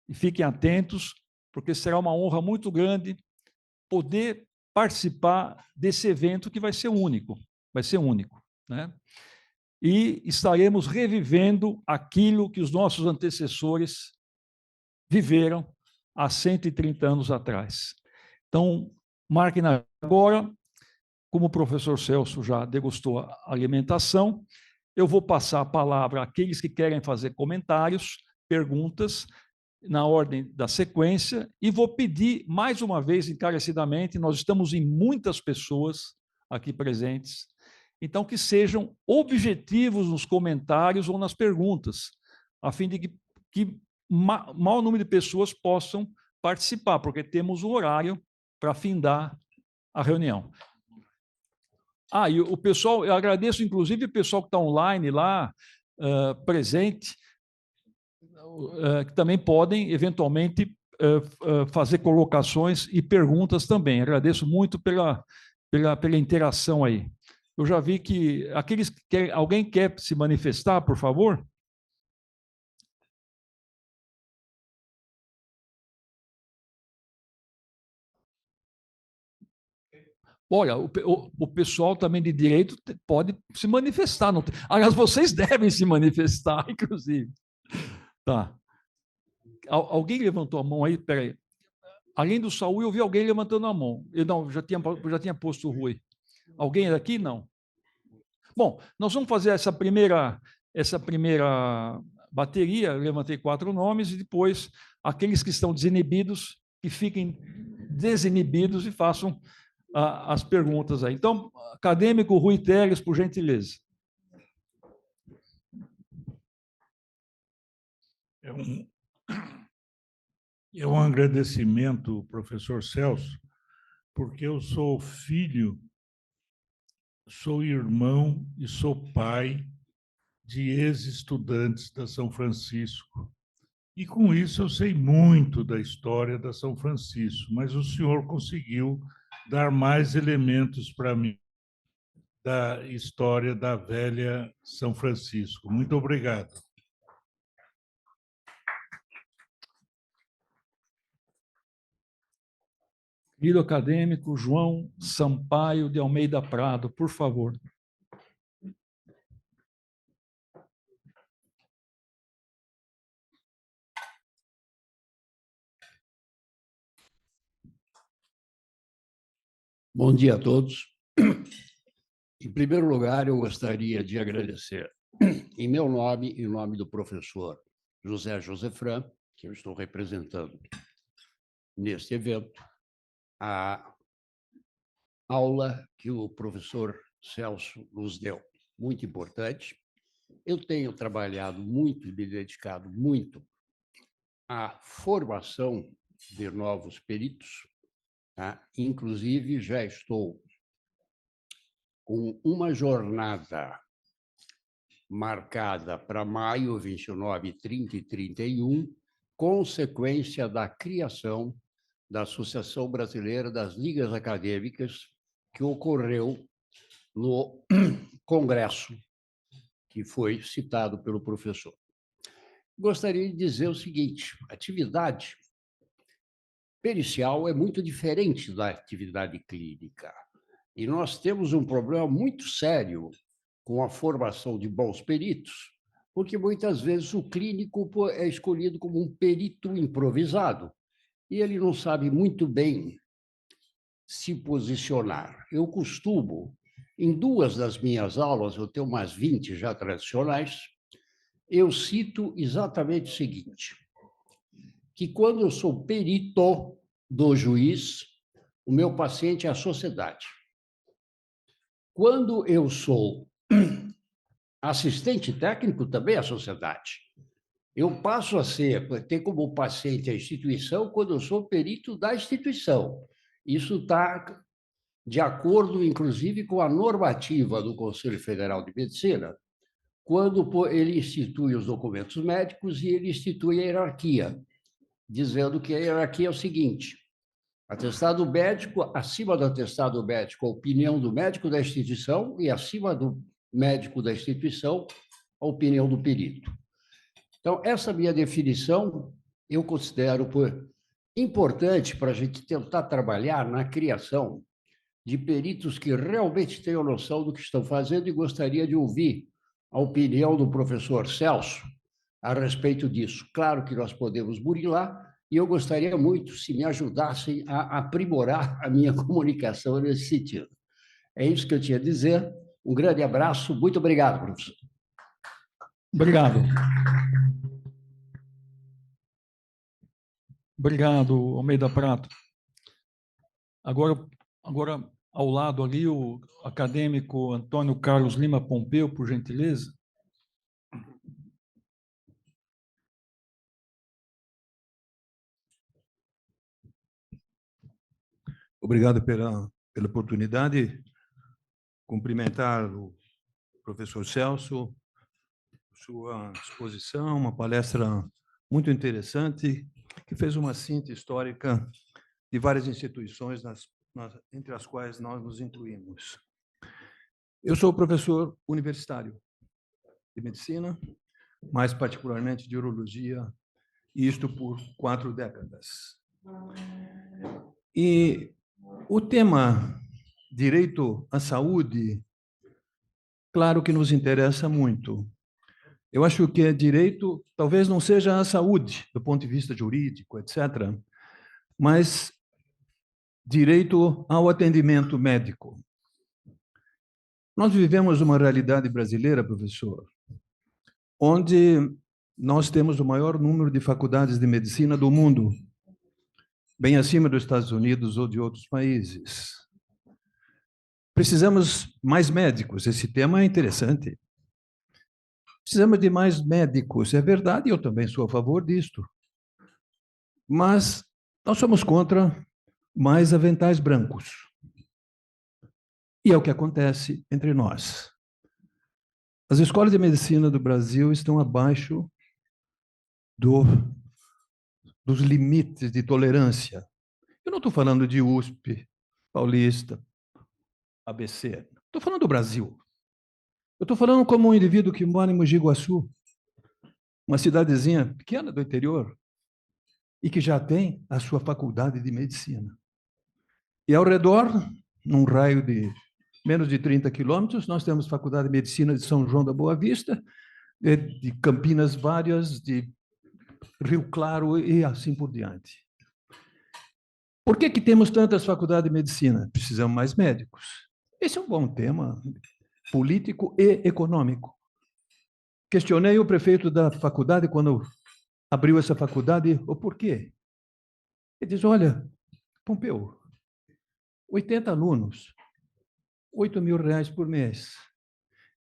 e fiquem atentos, porque será uma honra muito grande poder participar desse evento que vai ser único, né? E estaremos revivendo aquilo que os nossos antecessores viveram há 130 anos atrás. Então, marquem agora, como o professor Celso já degustou a alimentação, eu vou passar a palavra àqueles que querem fazer comentários, perguntas, na ordem da sequência, e vou pedir, mais uma vez, encarecidamente, nós estamos em muitas pessoas aqui presentes, então que sejam objetivos nos comentários ou nas perguntas, a fim de que maior número de pessoas possam participar, porque temos um horário para findar a reunião. E o pessoal, eu agradeço, inclusive, o pessoal que está online lá, presente, que também podem, eventualmente, fazer colocações e perguntas também. Agradeço muito pela interação aí. Eu já vi que aqueles que alguém quer se manifestar, por favor? Olha, o pessoal também de direito pode se manifestar. Não tem... Aliás, vocês devem se manifestar, inclusive. Tá. Alguém levantou a mão aí? Espera aí. Além do Saúl, eu vi alguém levantando a mão. Eu não, já tinha posto o Rui. Alguém daqui? Não. Bom, nós vamos fazer essa primeira bateria. Eu levantei 4 nomes e depois aqueles que estão desinibidos, que fiquem desinibidos e façam as perguntas aí. Então, acadêmico Rui Teles, por gentileza. É um agradecimento, professor Celso, porque eu sou filho, sou irmão e sou pai de ex-estudantes da São Francisco. E, com isso, eu sei muito da história da São Francisco, mas o senhor conseguiu dar mais elementos para mim da história da velha São Francisco. Muito obrigado. Querido acadêmico João Sampaio de Almeida Prado, por favor. Bom dia a todos. Em primeiro lugar, eu gostaria de agradecer, em meu nome e em nome do professor José Josefran, que eu estou representando neste evento, a aula que o professor Celso nos deu. Muito importante. Eu tenho trabalhado muito e me dedicado muito à formação de novos peritos, tá? Inclusive, já estou com uma jornada marcada para maio, 29, 30 e 31, consequência da criação da Associação Brasileira das Ligas Acadêmicas, que ocorreu no congresso, que foi citado pelo professor. Gostaria de dizer o seguinte: a atividade pericial é muito diferente da atividade clínica. E nós temos um problema muito sério com a formação de bons peritos, porque muitas vezes o clínico é escolhido como um perito improvisado e ele não sabe muito bem se posicionar. Eu costumo, em 2 das minhas aulas, eu tenho umas 20 já tradicionais, eu cito exatamente o seguinte, que quando eu sou perito do juiz, o meu paciente é a sociedade. Quando eu sou assistente técnico, também é a sociedade. Eu passo a ter como paciente a instituição quando eu sou perito da instituição. Isso está de acordo, inclusive, com a normativa do Conselho Federal de Medicina, quando ele institui os documentos médicos e ele institui a hierarquia, dizendo que a hierarquia é o seguinte: atestado médico, acima do atestado médico, a opinião do médico da instituição, e acima do médico da instituição, a opinião do perito. Então, essa minha definição eu considero importante para a gente tentar trabalhar na criação de peritos que realmente tenham noção do que estão fazendo, e gostaria de ouvir a opinião do professor Celso a respeito disso. Claro que nós podemos burilar, e eu gostaria muito se me ajudassem a aprimorar a minha comunicação nesse sentido. É isso que eu tinha a dizer. Um grande abraço. Muito obrigado, professor. Obrigado. Obrigado, Almeida Prato. Agora, ao lado ali, o acadêmico Antônio Carlos Lima Pompeu, por gentileza. Obrigado pela oportunidade. Cumprimentar o professor Celso, sua exposição, uma palestra muito interessante, que fez uma síntese histórica de várias instituições, entre as quais nós nos incluímos. Eu sou professor universitário de medicina, mais particularmente de urologia, e isto por 4 décadas. E o tema direito à saúde, claro que nos interessa muito. Eu acho que direito talvez não seja a saúde, do ponto de vista jurídico, etc., mas direito ao atendimento médico. Nós vivemos uma realidade brasileira, professor, onde nós temos o maior número de faculdades de medicina do mundo, bem acima dos Estados Unidos ou de outros países. Precisamos mais médicos, esse tema é interessante. Precisamos de mais médicos, é verdade, eu também sou a favor disto. Mas nós somos contra mais aventais brancos. E é o que acontece entre nós. As escolas de medicina do Brasil estão abaixo dos limites de tolerância. Eu não estou falando de USP, Paulista, ABC. Estou falando do Brasil. Eu estou falando como um indivíduo que mora em Mogi Guaçu, uma cidadezinha pequena do interior, e que já tem a sua faculdade de medicina. E ao redor, num raio de menos de 30 quilômetros, nós temos Faculdade de Medicina de São João da Boa Vista, de Campinas várias, de Rio Claro e assim por diante. Por que temos tantas faculdades de medicina? Precisamos mais médicos. Esse é um bom tema político e econômico. Questionei o prefeito da faculdade quando abriu essa faculdade, o porquê. Ele diz, olha, Pompeu, 80 alunos, R$8.000 por mês,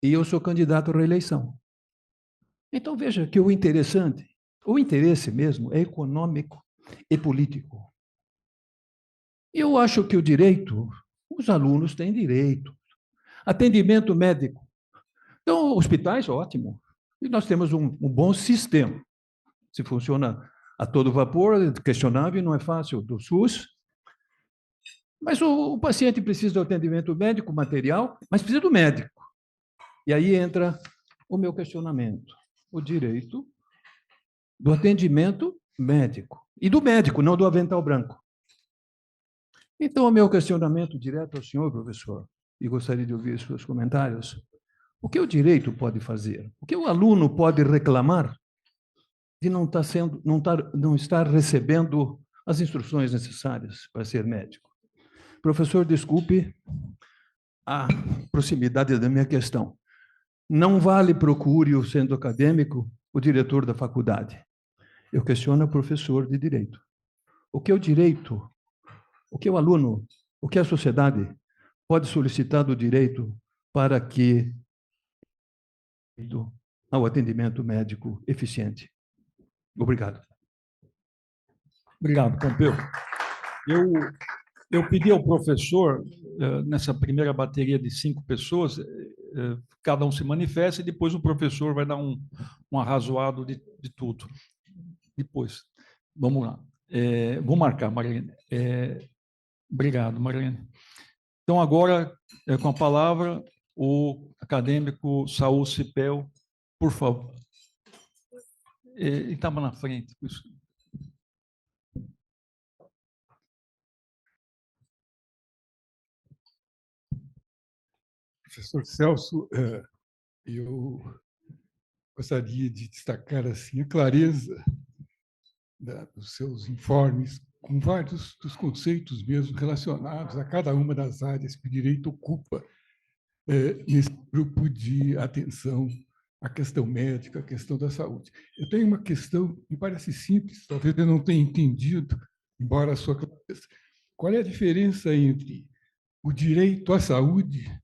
e eu sou candidato à reeleição. Então, veja que o interesse mesmo é econômico e político. Eu acho que o direito, os alunos têm direito. Atendimento médico. Então, hospitais, ótimo. E nós temos um bom sistema. Se funciona a todo vapor, é questionável, não é fácil, do SUS. Mas o paciente precisa do atendimento médico, material, mas precisa do médico. E aí entra o meu questionamento. O direito do atendimento médico. E do médico, não do avental branco. Então, o meu questionamento direto ao senhor, professor, e gostaria de ouvir seus comentários. O que o direito pode fazer? O que o aluno pode reclamar de não estar recebendo as instruções necessárias para ser médico? Professor, desculpe a proximidade da minha questão. Não vale procure o centro acadêmico, o diretor da faculdade. Eu questiono o professor de direito. O que o direito, o que o aluno, o que a sociedade pode solicitar do direito para que ao atendimento médico eficiente? Obrigado. Obrigado, Pompeu. Eu pedi ao professor, nessa primeira bateria de 5 pessoas, cada um se manifesta e depois o professor vai dar um arrazoado de tudo. Depois, vamos lá. Vou marcar, Marlene. Obrigado, Marlene. Então, agora, com a palavra, o acadêmico Saul Cipel, por favor. Ele estava na frente. Por isso. Professor Celso, eu gostaria de destacar assim a clareza dos seus informes, com vários dos conceitos mesmo relacionados a cada uma das áreas que o direito ocupa nesse grupo de atenção à questão médica, à questão da saúde. Eu tenho uma questão, me parece simples, talvez eu não tenha entendido, embora a sua clareza. Qual é a diferença entre o direito à saúde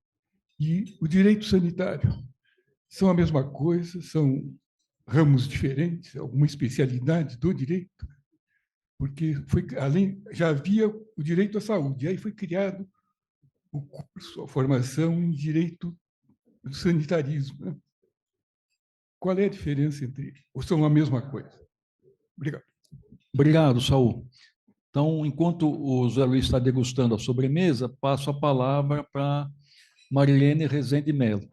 e o direito sanitário? São a mesma coisa? São ramos diferentes? Alguma especialidade do direito? Porque já havia o direito à saúde, e aí foi criado o curso, a formação em direito do sanitarismo. Né? Qual é a diferença entre eles? Ou são a mesma coisa? Obrigado. Obrigado, Saul. Então, enquanto o Zé Luiz está degustando a sobremesa, passo a palavra para Marilene Rezende Melo.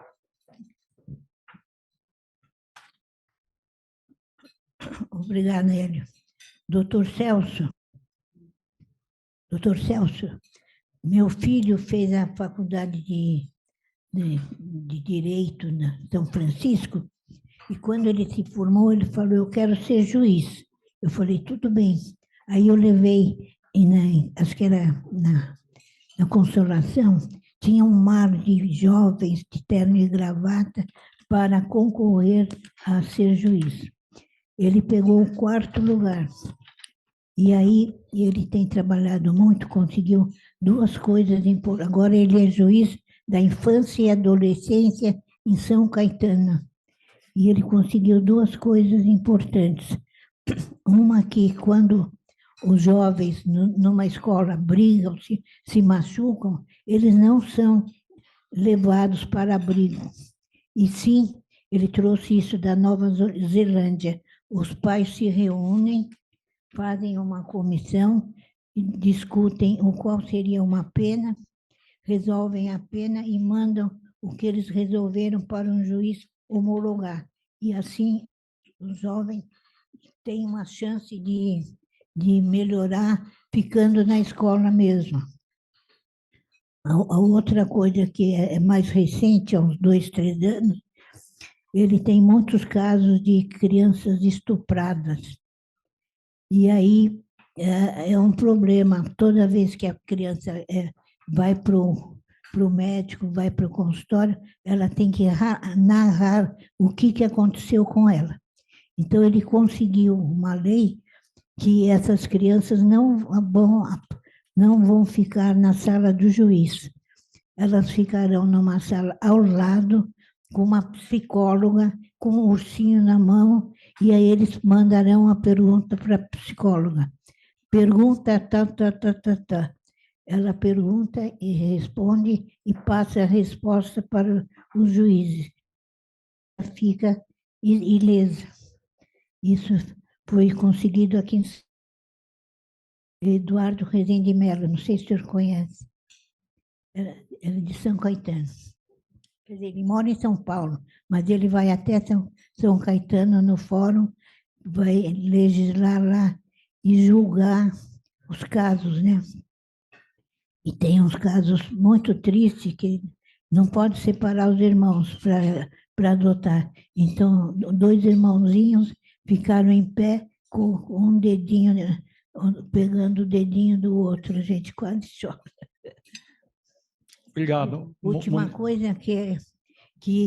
Obrigada, Hélio. Doutor Celso, meu filho fez a faculdade de Direito na São Francisco, e quando ele se formou, ele falou, eu quero ser juiz. Eu falei, tudo bem. Aí eu levei, acho que era na Consolação, tinha um mar de jovens de terno e gravata para concorrer a ser juiz. Ele pegou o 4º lugar. E aí ele tem trabalhado muito, conseguiu 2 coisas importantes. Agora ele é juiz da infância e adolescência em São Caetano. E ele conseguiu 2 coisas importantes. Uma que quando os jovens numa escola brigam, se machucam, eles não são levados para abrigo. E sim, ele trouxe isso da Nova Zelândia. Os pais se reúnem, fazem uma comissão, discutem qual seria uma pena, resolvem a pena e mandam o que eles resolveram para um juiz homologar. E assim, os jovens têm uma chance de melhorar ficando na escola mesmo. A outra coisa que é mais recente, há uns 2, 3 anos, ele tem muitos casos de crianças estupradas. E aí é um problema. Toda vez que a criança vai para o médico, vai para o consultório, ela tem que narrar o que aconteceu com ela. Então, ele conseguiu uma lei que essas crianças não vão ficar na sala do juiz. Elas ficarão numa sala ao lado, com uma psicóloga, com um ursinho na mão, e aí eles mandarão a pergunta para a psicóloga. Pergunta, tá. Ela pergunta e responde e passa a resposta para os juízes. Ela fica ilesa. Isso foi conseguido aqui em... Eduardo Rezende Mello, não sei se o senhor conhece. Era de São Caetano. Quer dizer, ele mora em São Paulo, mas ele vai até São Caetano no fórum, vai legislar lá e julgar os casos, né? E tem uns casos muito tristes que não pode separar os irmãos para adotar. Então, 2 irmãozinhos ficaram em pé com um dedinho, né, pegando o dedinho do outro. A gente quase chora. Obrigado. Última coisa que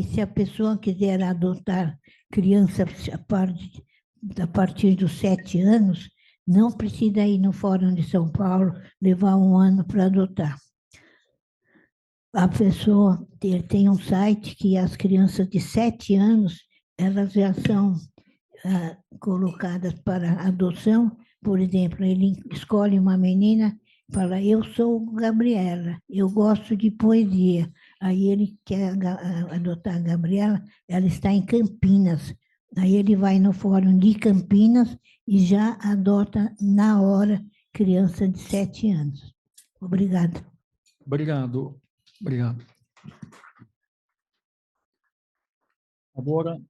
se a pessoa quiser adotar criança a partir dos 7 anos, não precisa ir no Fórum de São Paulo, levar 1 ano para adotar. A pessoa tem um site que as crianças de 7 anos, elas já são colocadas para adoção. Por exemplo, ele escolhe uma menina, fala, eu sou Gabriela, eu gosto de poesia. Aí ele quer adotar a Gabriela, ela está em Campinas. Aí ele vai no Fórum de Campinas e já adota na hora criança de 7 anos. Obrigada. Obrigado. Obrigado. Agora,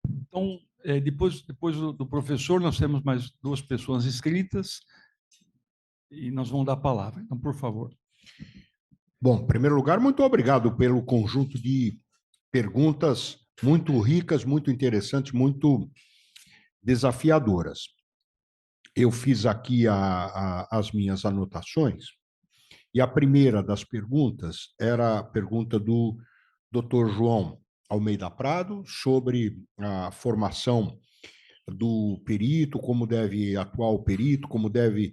então, depois do professor, nós temos mais 2 pessoas inscritas e nós vamos dar a palavra. Então, por favor. Bom, em primeiro lugar, muito obrigado pelo conjunto de perguntas muito ricas, muito interessantes, muito desafiadoras. Eu fiz aqui as minhas anotações, e a primeira das perguntas era a pergunta do Dr. João Almeida Prado sobre a formação do perito, como deve atuar o perito, como deve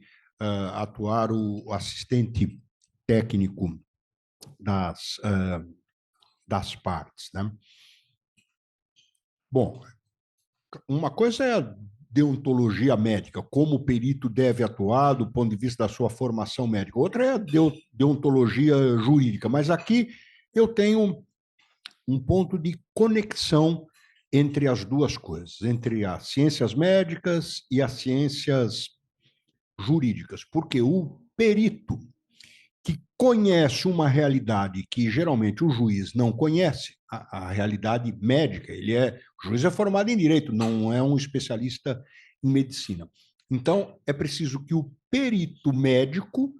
atuar o assistente técnico das partes, né? Bom, uma coisa é a deontologia médica, como o perito deve atuar do ponto de vista da sua formação médica. Outra é a deontologia jurídica, mas aqui eu tenho um ponto de conexão entre as 2 coisas, entre as ciências médicas e as ciências jurídicas, porque o perito que conhece uma realidade que geralmente o juiz não conhece, a realidade médica, o juiz é formado em direito, não é um especialista em medicina. Então, é preciso que o perito médico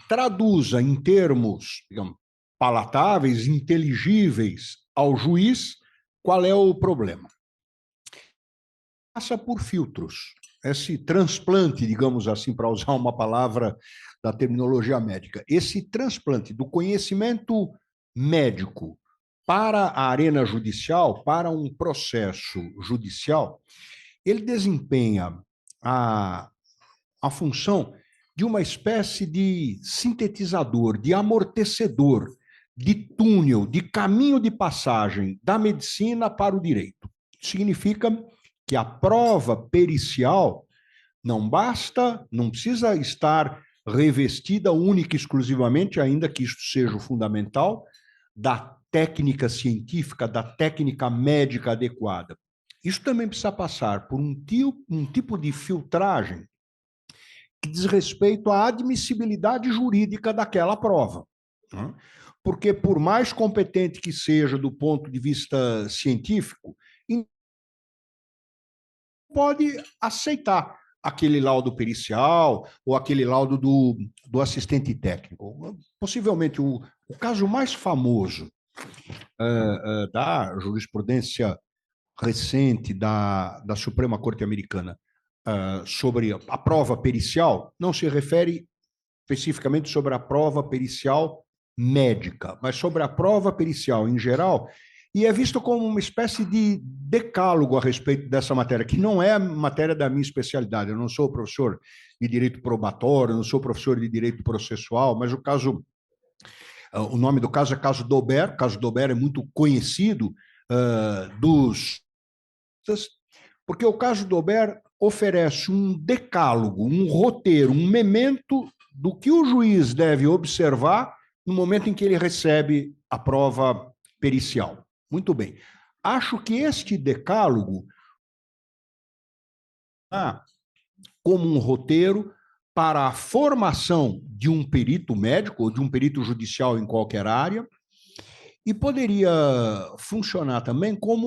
traduza em termos, digamos, palatáveis, inteligíveis ao juiz, qual é o problema. Passa por filtros. Esse transplante, digamos assim, para usar uma palavra da terminologia médica, esse transplante do conhecimento médico para a arena judicial, para um processo judicial, ele desempenha a função de uma espécie de sintetizador, de amortecedor, de túnel, de caminho de passagem da medicina para o direito. Significa que a prova pericial não basta, não precisa estar revestida única e exclusivamente, ainda que isto seja o fundamental, da técnica científica, da técnica médica adequada. Isso também precisa passar por um tipo de filtragem que diz respeito à admissibilidade jurídica daquela prova. Porque, por mais competente que seja do ponto de vista científico, pode aceitar aquele laudo pericial ou aquele laudo do assistente técnico. Possivelmente, o caso mais famoso da jurisprudência recente da Suprema Corte Americana sobre a prova pericial não se refere especificamente sobre a prova pericial médica, mas sobre a prova pericial em geral, e é visto como uma espécie de decálogo a respeito dessa matéria, que não é a matéria da minha especialidade. Eu não sou professor de direito probatório, não sou professor de direito processual, mas o nome do caso é caso Daubert. O caso Daubert é muito conhecido porque o caso Daubert oferece um decálogo, um roteiro, um memento do que o juiz deve observar no momento em que ele recebe a prova pericial. Muito bem. Acho que este decálogo como um roteiro para a formação de um perito médico ou de um perito judicial em qualquer área, e poderia funcionar também como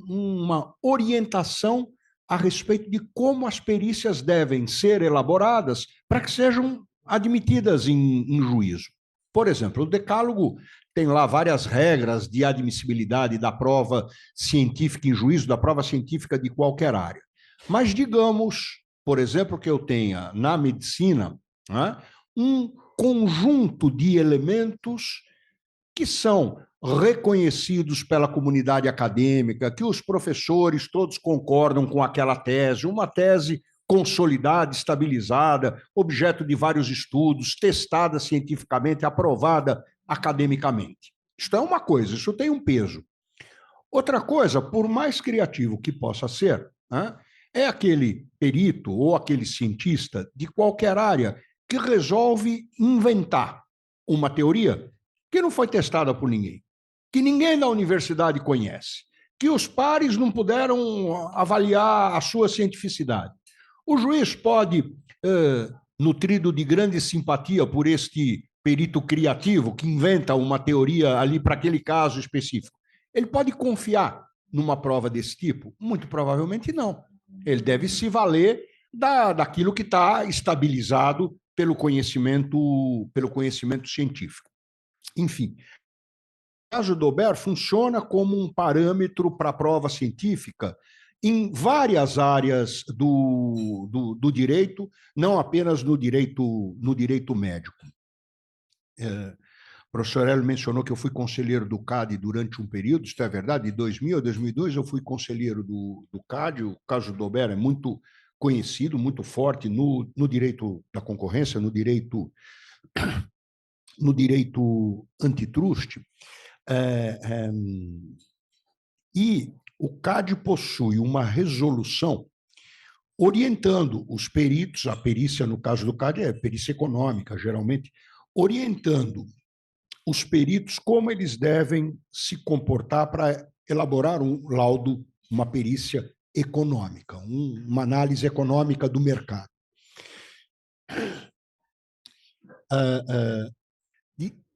uma orientação a respeito de como as perícias devem ser elaboradas para que sejam admitidas em juízo. Por exemplo, o Decálogo tem lá várias regras de admissibilidade da prova científica em juízo, da prova científica de qualquer área. Mas digamos, por exemplo, que eu tenha na medicina, né, um conjunto de elementos que são reconhecidos pela comunidade acadêmica, que os professores todos concordam com aquela tese, uma tese consolidada, estabilizada, objeto de vários estudos, testada cientificamente, aprovada academicamente. Isto é uma coisa, isso tem um peso. Outra coisa, por mais criativo que possa ser, né, é aquele perito ou aquele cientista de qualquer área que resolve inventar uma teoria que não foi testada por ninguém, que ninguém da universidade conhece, que os pares não puderam avaliar a sua cientificidade. O juiz pode, nutrido de grande simpatia por este perito criativo que inventa uma teoria ali para aquele caso específico, ele pode confiar numa prova desse tipo? Muito provavelmente não. Ele deve se valer daquilo que está estabilizado pelo conhecimento científico. Enfim, o caso Daubert funciona como um parâmetro para a prova científica em várias áreas do direito, não apenas no direito médico. O professor Hélio mencionou que eu fui conselheiro do CAD durante um período, isso é verdade, de 2000 a 2002 eu fui conselheiro do CAD, o caso Daubert é muito conhecido, muito forte no direito da concorrência, no direito antitruste, e o CAD possui uma resolução orientando os peritos, a perícia no caso do CAD é perícia econômica, geralmente, orientando os peritos como eles devem se comportar para elaborar um laudo, uma perícia econômica, uma análise econômica do mercado.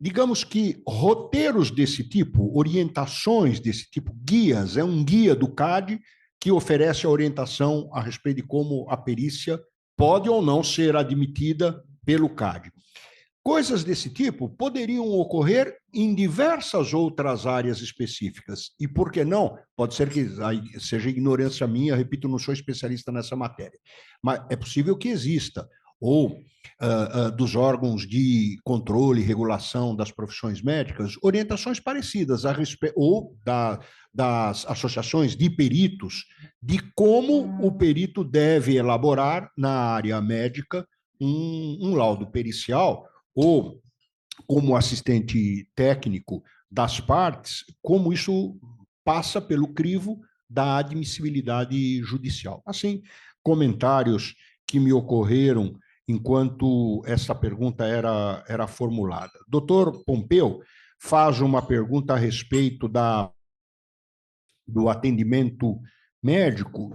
Digamos que roteiros desse tipo, orientações desse tipo, guias, é um guia do CAD que oferece a orientação a respeito de como a perícia pode ou não ser admitida pelo CAD. Coisas desse tipo poderiam ocorrer em diversas outras áreas específicas. E por que não? Pode ser que seja ignorância minha, repito, não sou especialista nessa matéria. Mas é possível que exista. Ou dos órgãos de controle e regulação das profissões médicas, orientações parecidas a respeito, ou das associações de peritos, de como o perito deve elaborar na área médica um laudo pericial, ou como assistente técnico das partes, como isso passa pelo crivo da admissibilidade judicial. Assim, comentários que me ocorreram enquanto essa pergunta era formulada. Doutor Pompeu faz uma pergunta a respeito do atendimento médico.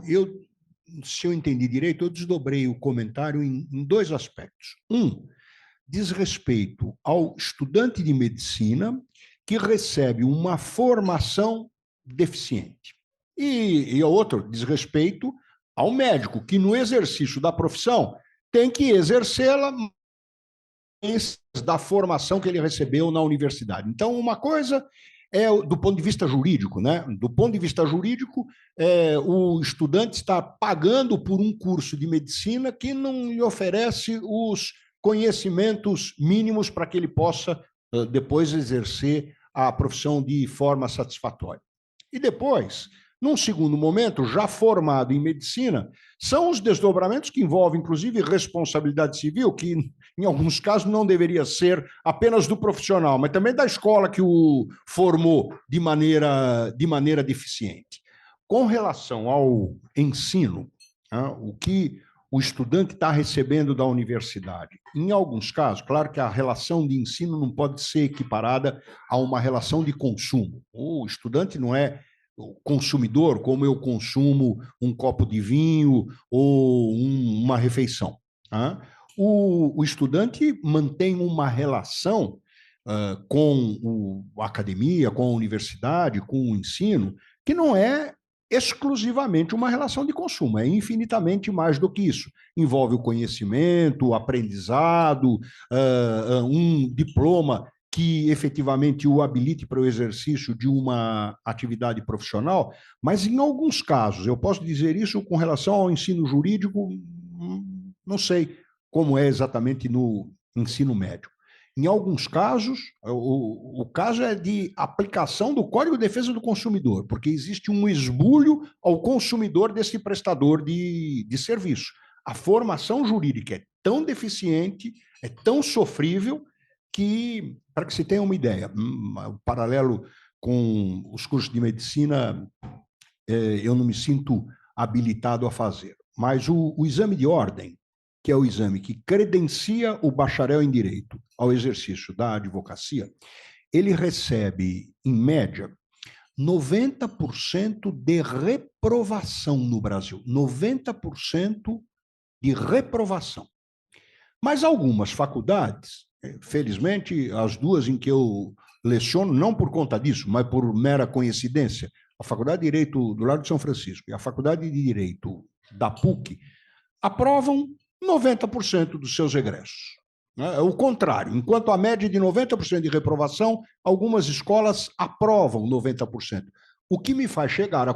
Se eu entendi direito, eu desdobrei o comentário em dois aspectos. Diz respeito ao estudante de medicina que recebe uma formação deficiente. E o outro diz respeito ao médico que, no exercício da profissão, tem que exercê-la da formação que ele recebeu na universidade. Então, uma coisa é do ponto de vista jurídico, né? Do ponto de vista jurídico, o estudante está pagando por um curso de medicina que não lhe oferece os conhecimentos mínimos para que ele possa depois exercer a profissão de forma satisfatória. E depois, num segundo momento, já formado em medicina, são os desdobramentos que envolvem, inclusive, responsabilidade civil, que, em alguns casos, não deveria ser apenas do profissional, mas também da escola que o formou de maneira deficiente. Com relação ao ensino, o que o estudante está recebendo da universidade, em alguns casos, claro que a relação de ensino não pode ser equiparada a uma relação de consumo. O estudante não é consumidor, como eu consumo um copo de vinho ou uma refeição. Tá? O estudante mantém uma relação com a academia, com a universidade, com o ensino, que não é exclusivamente uma relação de consumo, é infinitamente mais do que isso. Envolve o conhecimento, o aprendizado, um diploma que efetivamente o habilite para o exercício de uma atividade profissional, mas em alguns casos, eu posso dizer isso com relação ao ensino jurídico, não sei como é exatamente no ensino médio. Em alguns casos, o caso é de aplicação do Código de Defesa do Consumidor, porque existe um esbulho ao consumidor desse prestador de serviço. A formação jurídica é tão deficiente, é tão sofrível, que, para que se tenha uma ideia, o paralelo com os cursos de medicina, eu não me sinto habilitado a fazer. Mas o exame de ordem, que é o exame que credencia o bacharel em direito ao exercício da advocacia, ele recebe, em média, 90% de reprovação no Brasil. 90% de reprovação. Mas algumas faculdades, felizmente, as duas em que eu leciono, não por conta disso, mas por mera coincidência, a Faculdade de Direito do Largo de São Francisco e a Faculdade de Direito da PUC, aprovam 90% dos seus egressos. É o contrário. Enquanto a média de 90% de reprovação, algumas escolas aprovam 90%. O que me faz chegar a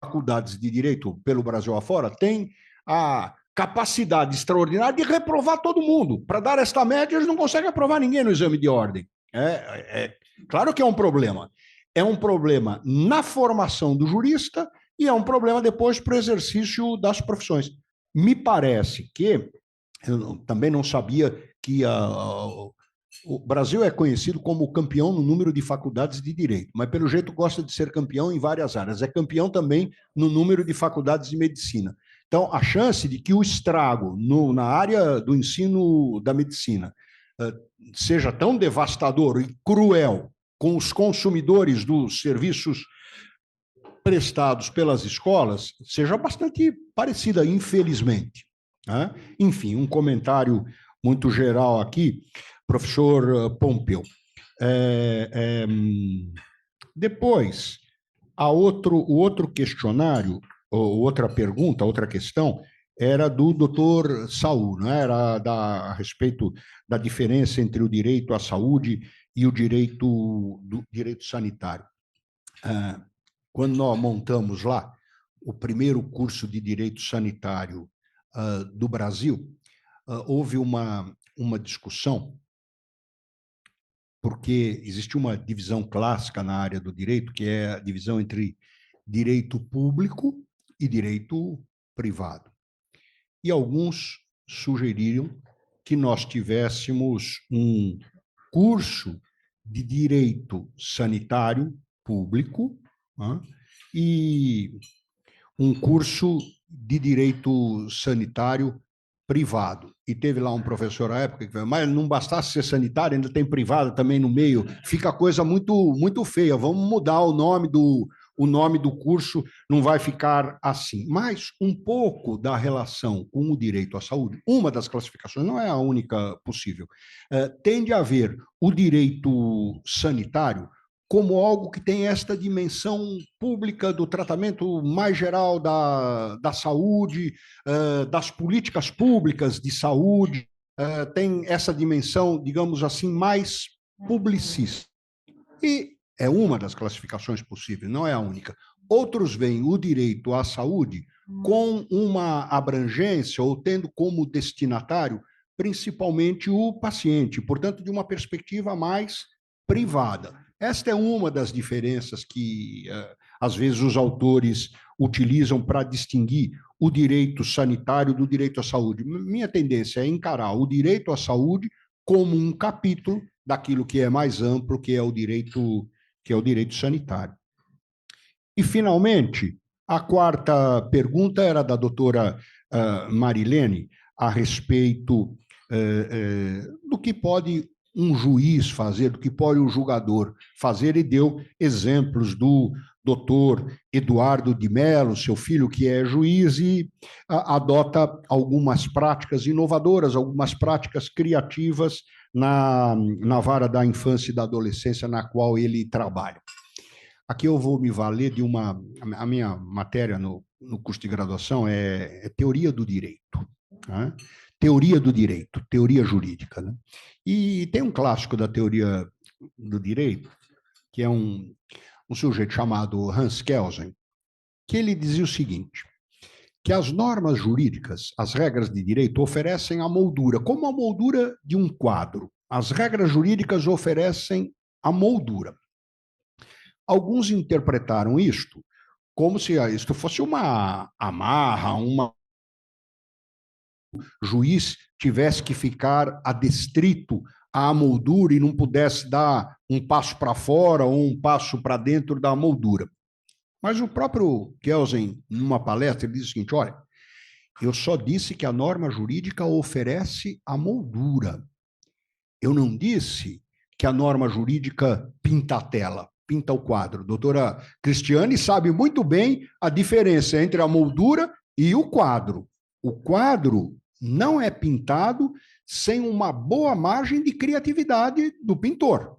faculdades de direito pelo Brasil afora tem a capacidade extraordinária de reprovar todo mundo. Para dar esta média, eles não conseguem aprovar ninguém no exame de ordem. Claro que é um problema. É um problema na formação do jurista e é um problema depois para o exercício das profissões. Me parece que, eu também não sabia que o Brasil é conhecido como campeão no número de faculdades de direito, mas pelo jeito gosta de ser campeão em várias áreas. É campeão também no número de faculdades de medicina. Então, a chance de que o estrago na área do ensino da medicina seja tão devastador e cruel com os consumidores dos serviços prestados pelas escolas seja bastante parecida, infelizmente. Né? Enfim, um comentário muito geral aqui, professor Pompeu. Depois, o outro questionário, ou outra pergunta, outra questão, era do doutor Saul, né? Era a respeito da diferença entre o direito à saúde e o direito sanitário. Quando nós montamos lá o primeiro curso de direito sanitário do Brasil, houve uma discussão, porque existe uma divisão clássica na área do direito, que é a divisão entre direito público e direito privado. E alguns sugeriram que nós tivéssemos um curso de direito sanitário público, né, e um curso de direito sanitário privado. E teve lá um professor à época que falou, mas não bastasse ser sanitário, ainda tem privado também no meio, fica a coisa muito, muito feia, vamos mudar o nome do curso, não vai ficar assim. Mas um pouco da relação com o direito à saúde, uma das classificações, não é a única possível, tende a haver o direito sanitário como algo que tem esta dimensão pública do tratamento mais geral da saúde, das políticas públicas de saúde, tem essa dimensão, digamos assim, mais publicista. E é uma das classificações possíveis, não é a única. Outros veem o direito à saúde com uma abrangência ou tendo como destinatário principalmente o paciente, portanto, de uma perspectiva mais privada. Esta é uma das diferenças que, às vezes, os autores utilizam para distinguir o direito sanitário do direito à saúde. Minha tendência é encarar o direito à saúde como um capítulo daquilo que é mais amplo, que é o direito sanitário. E, finalmente, a quarta pergunta era da doutora Marilene, a respeito do que pode um juiz fazer, do que pode um julgador fazer, e deu exemplos do doutor Eduardo de Mello, seu filho que é juiz, e adota algumas práticas inovadoras, algumas práticas criativas na vara da infância e da adolescência na qual ele trabalha. Aqui eu vou me valer de a minha matéria no curso de graduação é teoria do direito, né? Teoria do direito, teoria jurídica, né? E tem um clássico da teoria do direito, que é um sujeito chamado Hans Kelsen, que ele dizia o seguinte, que as normas jurídicas, as regras de direito, oferecem a moldura, como a moldura de um quadro. As regras jurídicas oferecem a moldura. Alguns interpretaram isto como se isto fosse uma amarra, juiz tivesse que ficar adestrito à moldura e não pudesse dar um passo para fora ou um passo para dentro da moldura. Mas o próprio Kelsen, numa palestra, ele diz o seguinte, olha, eu só disse que a norma jurídica oferece a moldura. Eu não disse que a norma jurídica pinta a tela, pinta o quadro. Doutora Cristiane sabe muito bem a diferença entre a moldura e o quadro. O quadro não é pintado sem uma boa margem de criatividade do pintor.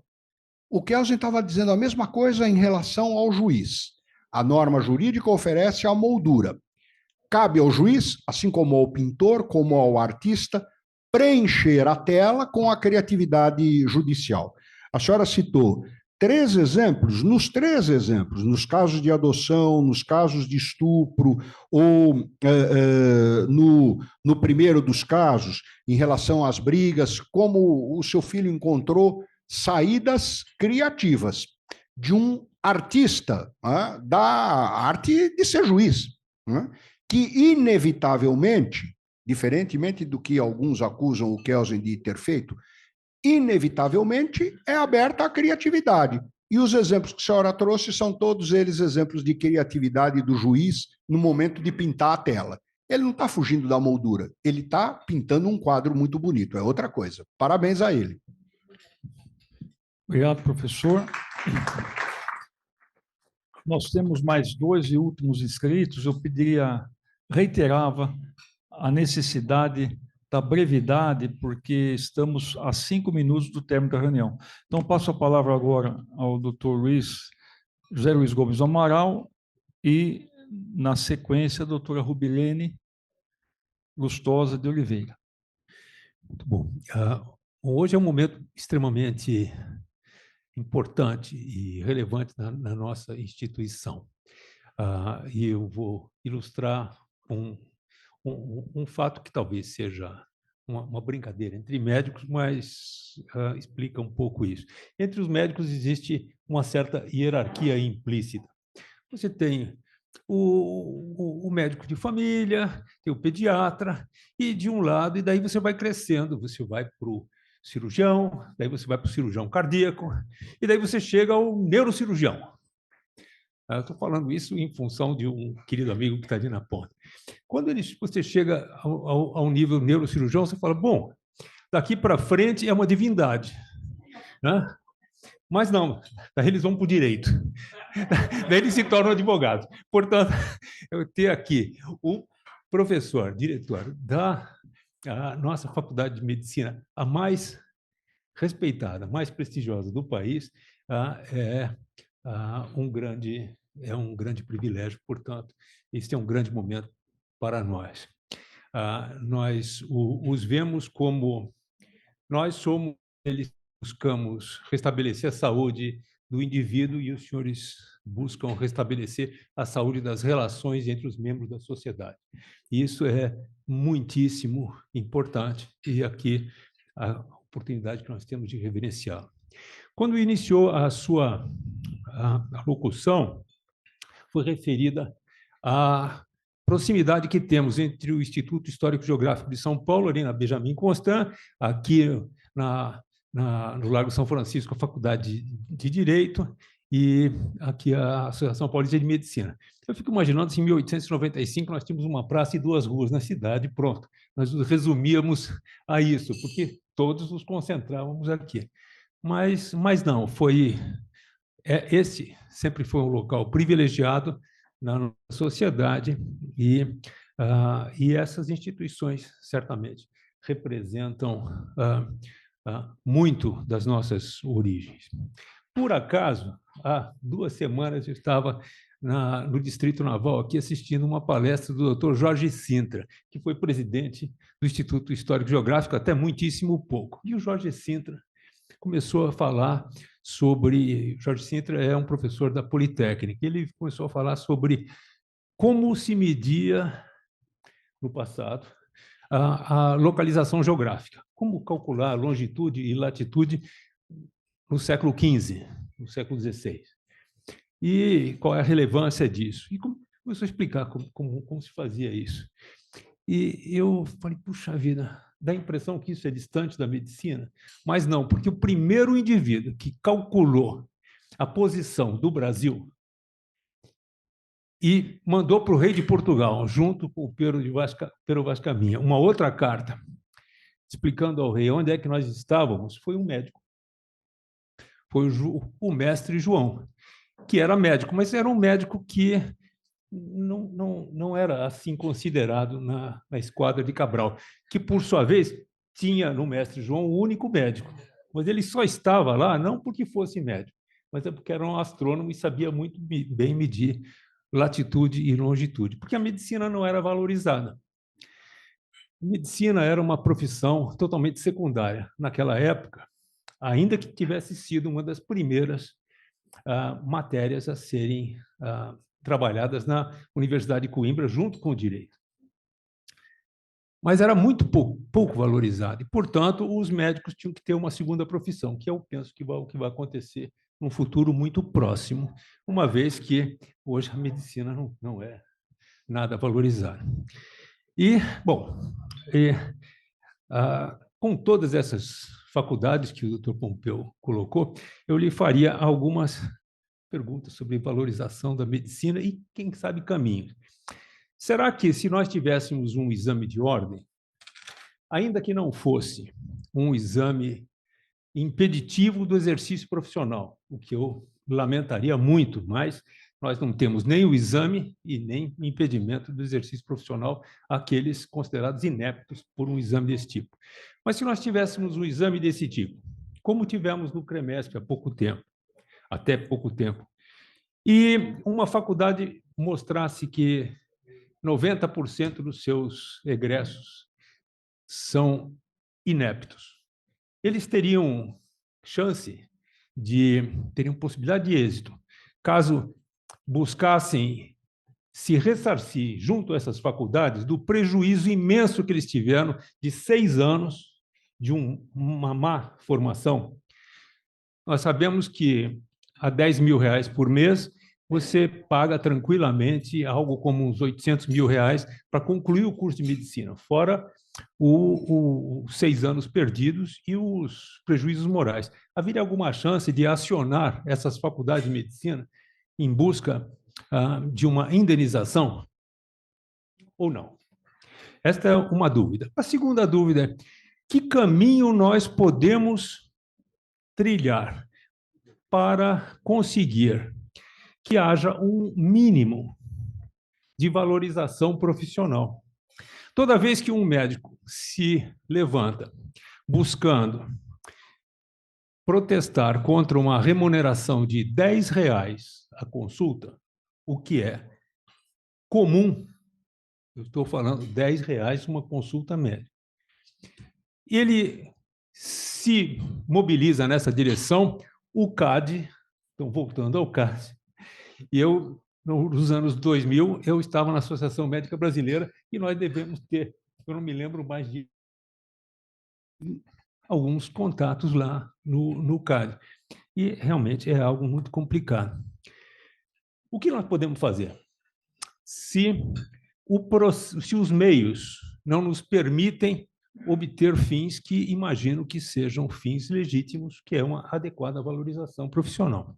O Kelsen estava dizendo a mesma coisa em relação ao juiz. A norma jurídica oferece a moldura. Cabe ao juiz, assim como ao pintor, como ao artista, preencher a tela com a criatividade judicial. A senhora citou 3 exemplos, nos casos de adoção, nos casos de estupro, ou no primeiro dos casos, em relação às brigas, como o seu filho encontrou saídas criativas de um artista, da arte de ser juiz, que inevitavelmente, diferentemente do que alguns acusam o Kelsen de ter feito, inevitavelmente é aberta à criatividade. E os exemplos que a senhora trouxe são todos eles exemplos de criatividade do juiz no momento de pintar a tela. Ele não está fugindo da moldura, ele está pintando um quadro muito bonito, é outra coisa. Parabéns a ele. Obrigado, professor. Nós temos mais 2 e últimos inscritos. Eu reiterava a necessidade da brevidade, porque estamos a 5 minutos do término da reunião. Então, passo a palavra agora ao doutor José Luiz Gomes do Amaral e, na sequência, a doutora Rubilene Lustosa de Oliveira. Muito bom. Hoje é um momento extremamente importante e relevante na nossa instituição. E eu vou ilustrar um fato que talvez seja uma brincadeira entre médicos, mas explica um pouco isso. Entre os médicos existe uma certa hierarquia implícita. Você tem o médico de família, tem o pediatra, e de um lado, e daí você vai crescendo, você vai para o cirurgião, daí você vai para o cirurgião cardíaco, e daí você chega ao neurocirurgião. Eu estou falando isso em função de um querido amigo que está ali na ponta. Quando você chega ao nível neurocirurgião, você fala, bom, daqui para frente é uma divindade, né? Mas não, daí eles vão para o direito, daí eles se tornam advogados. Portanto, eu tenho aqui o professor, diretor da nossa faculdade de medicina, a mais respeitada, mais prestigiosa do país, é um grande privilégio, portanto, este é um grande momento para nós. Nós os vemos como nós somos, eles buscamos restabelecer a saúde do indivíduo e os senhores buscam restabelecer a saúde das relações entre os membros da sociedade. Isso é muitíssimo importante e aqui a oportunidade que nós temos de reverenciá-lo. Quando iniciou a sua locução, foi referida à proximidade que temos entre o Instituto Histórico Geográfico de São Paulo, ali na Benjamin Constant, aqui no Largo São Francisco, a Faculdade de Direito, e aqui a Associação Paulista de Medicina. Eu fico imaginando se em 1895 nós tínhamos uma praça e 2 ruas na cidade, pronto. Nós nos resumíamos a isso, porque todos nos concentrávamos aqui. Mas não, esse sempre foi um local privilegiado na nossa sociedade e essas instituições certamente representam muito das nossas origens. Por acaso, há 2 semanas eu estava no Distrito Naval aqui assistindo uma palestra do Dr. Jorge Sintra, que foi presidente do Instituto Histórico e Geográfico até muitíssimo pouco. E o Jorge Sintra começou a falar sobre... Jorge Sintra é um professor da Politécnica. Ele começou a falar sobre como se media, no passado, a localização geográfica. Como calcular longitude e latitude no século XV, no século XVI. E qual é a relevância disso? E começou a explicar como se fazia isso. E eu falei, puxa vida, dá a impressão que isso é distante da medicina, mas não, porque o primeiro indivíduo que calculou a posição do Brasil e mandou para o rei de Portugal, junto com o Pero Vaz Caminha, uma outra carta, explicando ao rei onde é que nós estávamos, foi um médico. Foi o mestre João, que era médico, mas era um médico que não era assim considerado na esquadra de Cabral, que, por sua vez, tinha no mestre João o único médico. Mas ele só estava lá não porque fosse médico, mas é porque era um astrônomo e sabia muito bem medir latitude e longitude, porque a medicina não era valorizada. Medicina era uma profissão totalmente secundária naquela época, ainda que tivesse sido uma das primeiras matérias a serem trabalhadas na Universidade de Coimbra, junto com o direito. Mas era muito pouco valorizado, e, portanto, os médicos tinham que ter uma segunda profissão, que eu penso que vai acontecer num futuro muito próximo, uma vez que hoje a medicina não é nada valorizada. E, bom, com todas essas faculdades que o Dr. Pompeu colocou, eu lhe faria algumas perguntas sobre valorização da medicina e, quem sabe, caminhos. Será que, se nós tivéssemos um exame de ordem, ainda que não fosse um exame impeditivo do exercício profissional, o que eu lamentaria muito, mas nós não temos nem o exame e nem o impedimento do exercício profissional àqueles considerados ineptos por um exame desse tipo. Mas se nós tivéssemos um exame desse tipo, como tivemos no CREMESP há pouco tempo, até pouco tempo, e uma faculdade mostrasse que 90% dos seus egressos são ineptos, eles teriam possibilidade de êxito, caso buscassem se ressarcir junto a essas faculdades do prejuízo imenso que eles tiveram de 6 anos de uma má formação. Nós sabemos que a R$10.000 por mês você paga tranquilamente algo como uns R$800.000 para concluir o curso de medicina, fora os 6 anos perdidos e os prejuízos morais. Haveria alguma chance de acionar essas faculdades de medicina em busca de uma indenização ou não? Esta é uma dúvida. A segunda dúvida é: que caminho nós podemos trilhar para conseguir que haja um mínimo de valorização profissional? Toda vez que um médico se levanta buscando protestar contra uma remuneração de R$10 a consulta, o que é comum, eu estou falando R$10 uma consulta médica, ele se mobiliza nessa direção, o CAD, então voltando ao CAD, e eu, nos anos 2000, eu estava na Associação Médica Brasileira e nós devemos ter, eu não me lembro mais de alguns contatos lá no CAD. E realmente é algo muito complicado. O que nós podemos fazer? Se os meios não nos permitem obter fins que imagino que sejam fins legítimos, que é uma adequada valorização profissional.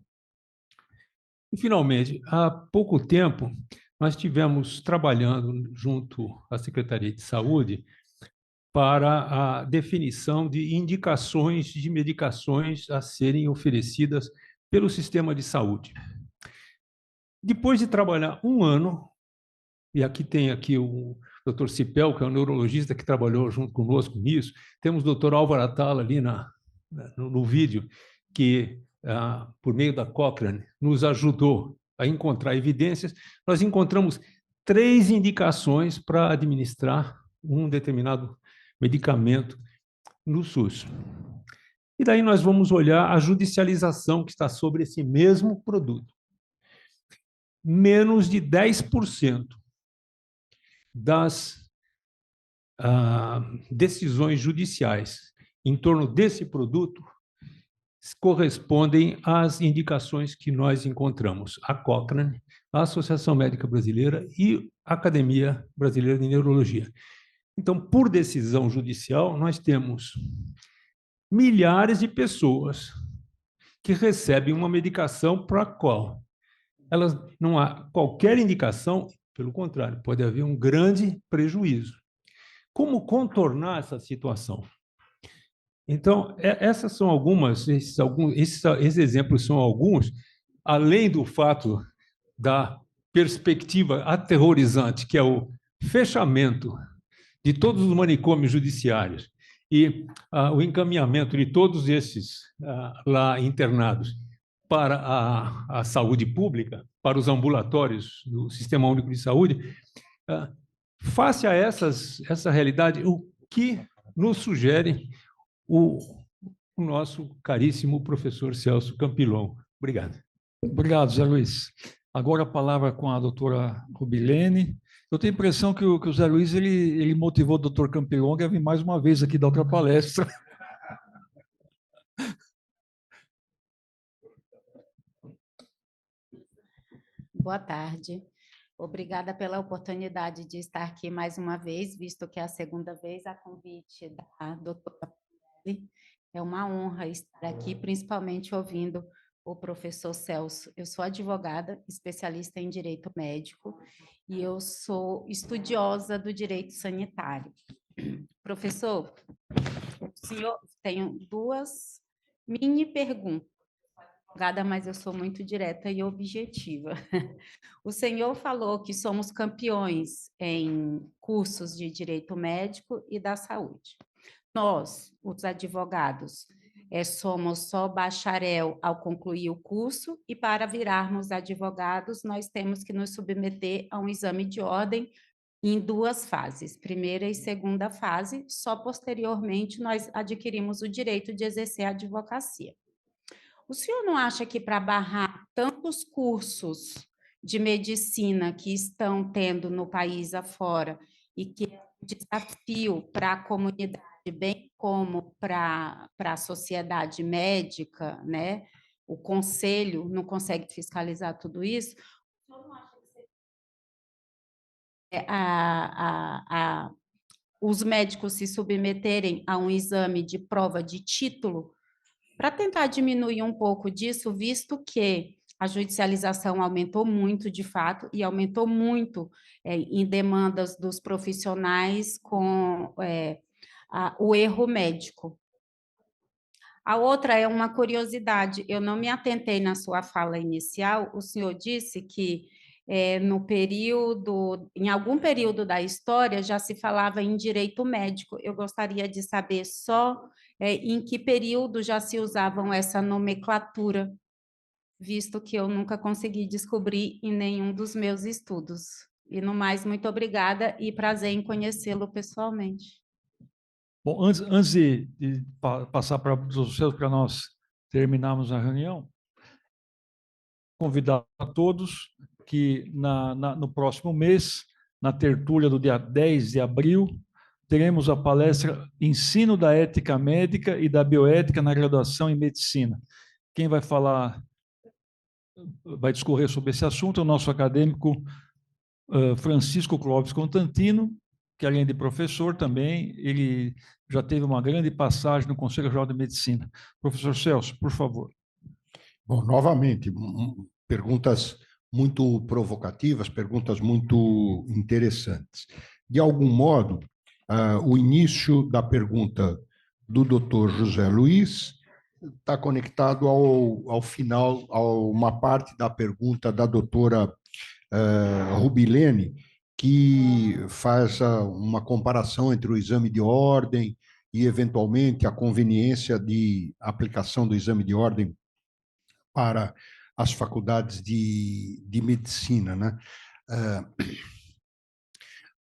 E, finalmente, há pouco tempo, nós estivemos trabalhando junto à Secretaria de Saúde para a definição de indicações de medicações a serem oferecidas pelo sistema de saúde. Depois de trabalhar um ano, e aqui tem o Dr. Cipel, que é um neurologista que trabalhou junto conosco nisso, temos o Dr. Álvaro Atala ali no vídeo, que, por meio da Cochrane, nos ajudou a encontrar evidências. Nós encontramos 3 indicações para administrar um determinado medicamento no SUS. E daí nós vamos olhar a judicialização que está sobre esse mesmo produto. Menos de 10% das decisões judiciais em torno desse produto correspondem às indicações que nós encontramos, a Cochrane, a Associação Médica Brasileira e a Academia Brasileira de Neurologia. Então, por decisão judicial, nós temos milhares de pessoas que recebem uma medicação para a qual elas não há qualquer indicação, pelo contrário, pode haver um grande prejuízo. Como contornar essa situação? Então, essas são esses exemplos são alguns, além do fato da perspectiva aterrorizante, que é o fechamento de todos os manicômios judiciários e o encaminhamento de todos esses lá internados para a saúde pública, para os ambulatórios do Sistema Único de Saúde. Face a essa realidade, o que nos sugere o nosso caríssimo professor Celso Campilon? Obrigado. Obrigado, Zé Luiz. Agora a palavra com a doutora Rubilene. Eu tenho a impressão que o Zé Luiz ele motivou o doutor Campilon a vir mais uma vez aqui dar outra palestra. Boa tarde. Obrigada pela oportunidade de estar aqui mais uma vez, visto que é a segunda vez a convite da doutora. É uma honra estar aqui, principalmente ouvindo o professor Celso. Eu sou advogada, especialista em direito médico, e eu sou estudiosa do direito sanitário. Professor, o senhor, tenho 2 mini perguntas. Mas eu sou muito direta e objetiva. O senhor falou que somos campeões em cursos de direito médico e da saúde. Nós, os advogados, somos só bacharel ao concluir o curso e para virarmos advogados, nós temos que nos submeter a um exame de ordem em 2 fases, primeira e segunda fase, só posteriormente nós adquirimos o direito de exercer a advocacia. O senhor não acha que para barrar tantos cursos de medicina que estão tendo no país afora e que é um desafio para a comunidade, bem como para a sociedade médica, né? O conselho não consegue fiscalizar tudo isso? O senhor não acha que os médicos se submeterem a um exame de prova de título para tentar diminuir um pouco disso, visto que a judicialização aumentou muito, de fato, e aumentou muito em demandas dos profissionais com o erro médico. A outra é uma curiosidade, eu não me atentei na sua fala inicial, o senhor disse que em algum período da história já se falava em direito médico. Eu gostaria de saber só em que período já se usavam essa nomenclatura, visto que eu nunca consegui descobrir em nenhum dos meus estudos. E, no mais, muito obrigada e prazer em conhecê-lo pessoalmente. Bom, antes de passar para os seus para nós terminarmos a reunião, convidar a todos que no próximo mês, na tertúlia do dia 10 de abril, teremos a palestra Ensino da Ética Médica e da Bioética na Graduação em Medicina. Quem vai discorrer sobre esse assunto é o nosso acadêmico Francisco Clóvis Constantino, que além de professor também, ele já teve uma grande passagem no Conselho Geral de Medicina. Professor Celso, por favor. Bom, novamente, perguntas muito provocativas, perguntas muito interessantes. De algum modo, o início da pergunta do doutor José Luiz está conectado ao final, a uma parte da pergunta da doutora Rubilene, que faz uma comparação entre o exame de ordem e, eventualmente, a conveniência de aplicação do exame de ordem para as faculdades de medicina, né?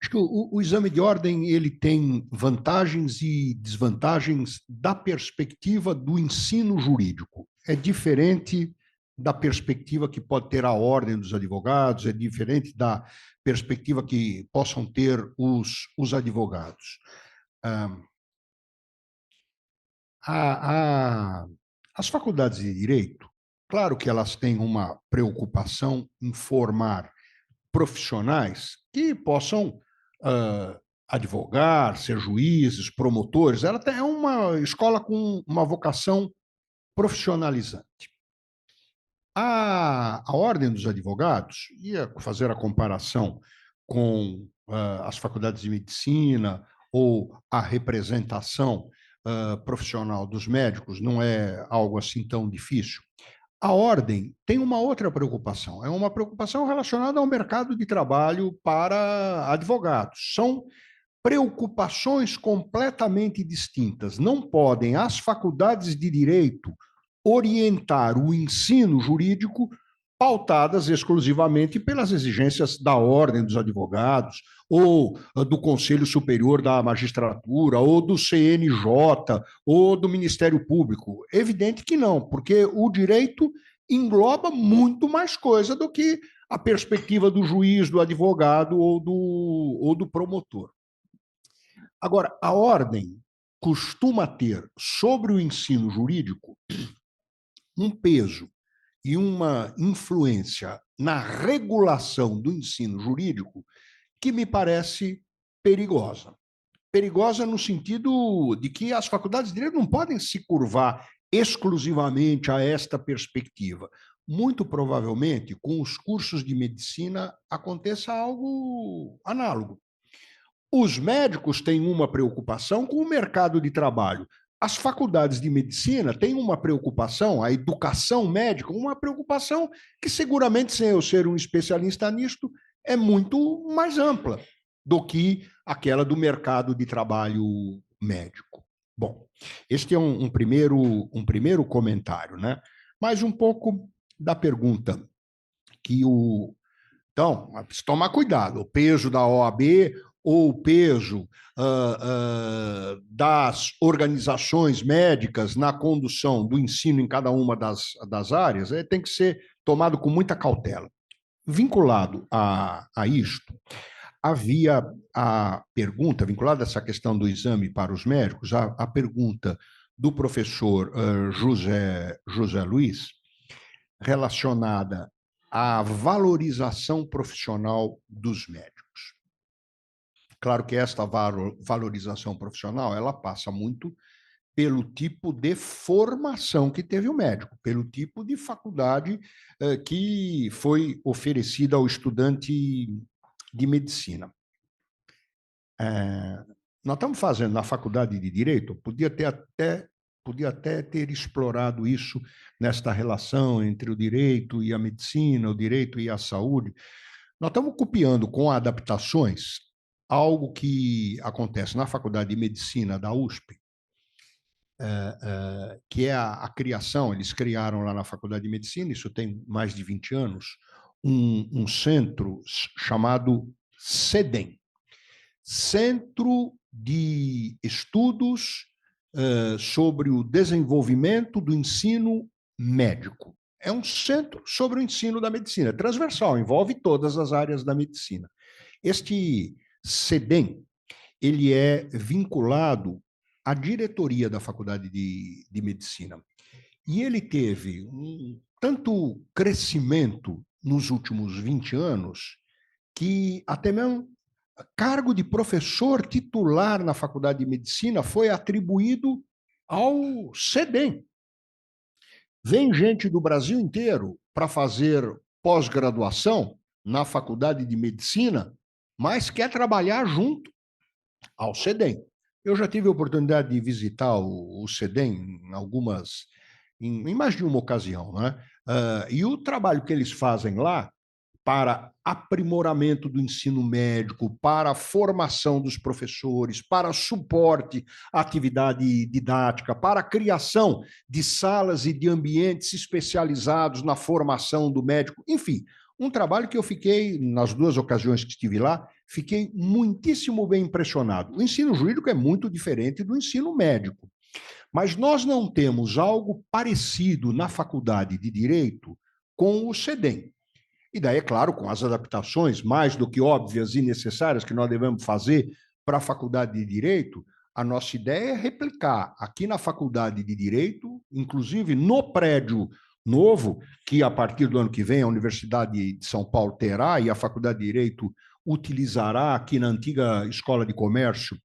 Acho que o exame de ordem ele tem vantagens e desvantagens da perspectiva do ensino jurídico. É diferente da perspectiva que pode ter a ordem dos advogados, é diferente da perspectiva que possam ter os advogados. As faculdades de direito, claro que elas têm uma preocupação em formar profissionais que possam advogar, ser juízes, promotores. Ela é uma escola com uma vocação profissionalizante. A Ordem dos Advogados ia fazer a comparação com as faculdades de medicina ou a representação profissional dos médicos, não é algo assim tão difícil. A Ordem tem uma outra preocupação, é uma preocupação relacionada ao mercado de trabalho para advogados. São preocupações completamente distintas. Não podem as faculdades de direito orientar o ensino jurídico pautadas exclusivamente pelas exigências da Ordem dos Advogados, ou do Conselho Superior da Magistratura, ou do CNJ, ou do Ministério Público. Evidente que não, porque o direito engloba muito mais coisa do que a perspectiva do juiz, do advogado ou do promotor. Agora, a Ordem costuma ter sobre o ensino jurídico um peso e uma influência na regulação do ensino jurídico que me parece perigosa. Perigosa no sentido de que as faculdades de direito não podem se curvar exclusivamente a esta perspectiva. Muito provavelmente, com os cursos de medicina, aconteça algo análogo. Os médicos têm uma preocupação com o mercado de trabalho. As faculdades de medicina têm uma preocupação, a educação médica, uma preocupação que seguramente, sem eu ser um especialista nisto, é muito mais ampla do que aquela do mercado de trabalho médico. Bom, este é um primeiro comentário, né? Mais um pouco da pergunta que Então, precisa tomar cuidado, o peso da OAB ou o peso das organizações médicas na condução do ensino em cada uma das áreas tem que ser tomado com muita cautela. Vinculado a isto, havia a pergunta, vinculada a essa questão do exame para os médicos, a pergunta do professor José Luiz, relacionada à valorização profissional dos médicos. Claro que esta valorização profissional, ela passa muito pelo tipo de formação que teve o médico, pelo tipo de faculdade que foi oferecida ao estudante de medicina. Nós estamos fazendo na faculdade de Direito, podia até ter explorado isso nesta relação entre o direito e a medicina, o direito e a saúde. Nós estamos copiando com adaptações algo que acontece na Faculdade de Medicina da USP, que é a criação, eles criaram lá na Faculdade de Medicina, isso tem mais de 20 anos, um centro chamado CEDEM, Centro de Estudos sobre o Desenvolvimento do Ensino Médico. É um centro sobre o ensino da medicina, transversal, envolve todas as áreas da medicina. Este CEDEM, ele é vinculado à diretoria da Faculdade de Medicina. E ele teve tanto crescimento nos últimos 20 anos que até mesmo cargo de professor titular na Faculdade de Medicina foi atribuído ao CEDEM. Vem gente do Brasil inteiro para fazer pós-graduação na Faculdade de Medicina, mas quer trabalhar junto ao CEDEM. Eu já tive a oportunidade de visitar o CEDEM em mais de uma ocasião, né? E o trabalho que eles fazem lá para aprimoramento do ensino médico, para a formação dos professores, para suporte à atividade didática, para a criação de salas e de ambientes especializados na formação do médico, enfim, um trabalho que eu fiquei, nas 2 ocasiões que estive lá, fiquei muitíssimo bem impressionado. O ensino jurídico é muito diferente do ensino médico, mas nós não temos algo parecido na Faculdade de Direito com o CEDEM. E daí, é claro, com as adaptações mais do que óbvias e necessárias que nós devemos fazer para a Faculdade de Direito, a nossa ideia é replicar aqui na Faculdade de Direito, inclusive no prédio novo, que a partir do ano que vem a Universidade de São Paulo terá e a Faculdade de Direito utilizará aqui na antiga Escola de Comércio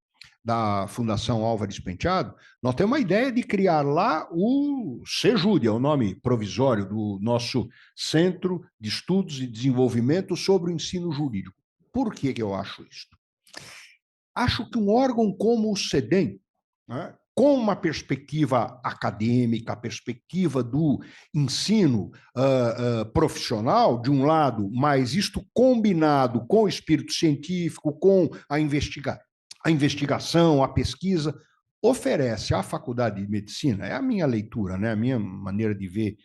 da Fundação Álvares Penteado, nós temos uma ideia de criar lá o CEJUD, é o nome provisório do nosso Centro de Estudos e Desenvolvimento sobre o Ensino Jurídico. Por que eu acho isso? Acho que um órgão como o CEDEM, né, com uma perspectiva acadêmica, a perspectiva do ensino profissional, de um lado, mas isto combinado com o espírito científico, com a investigação, a pesquisa, oferece à Faculdade de Medicina, é a minha leitura, né, a minha maneira de ver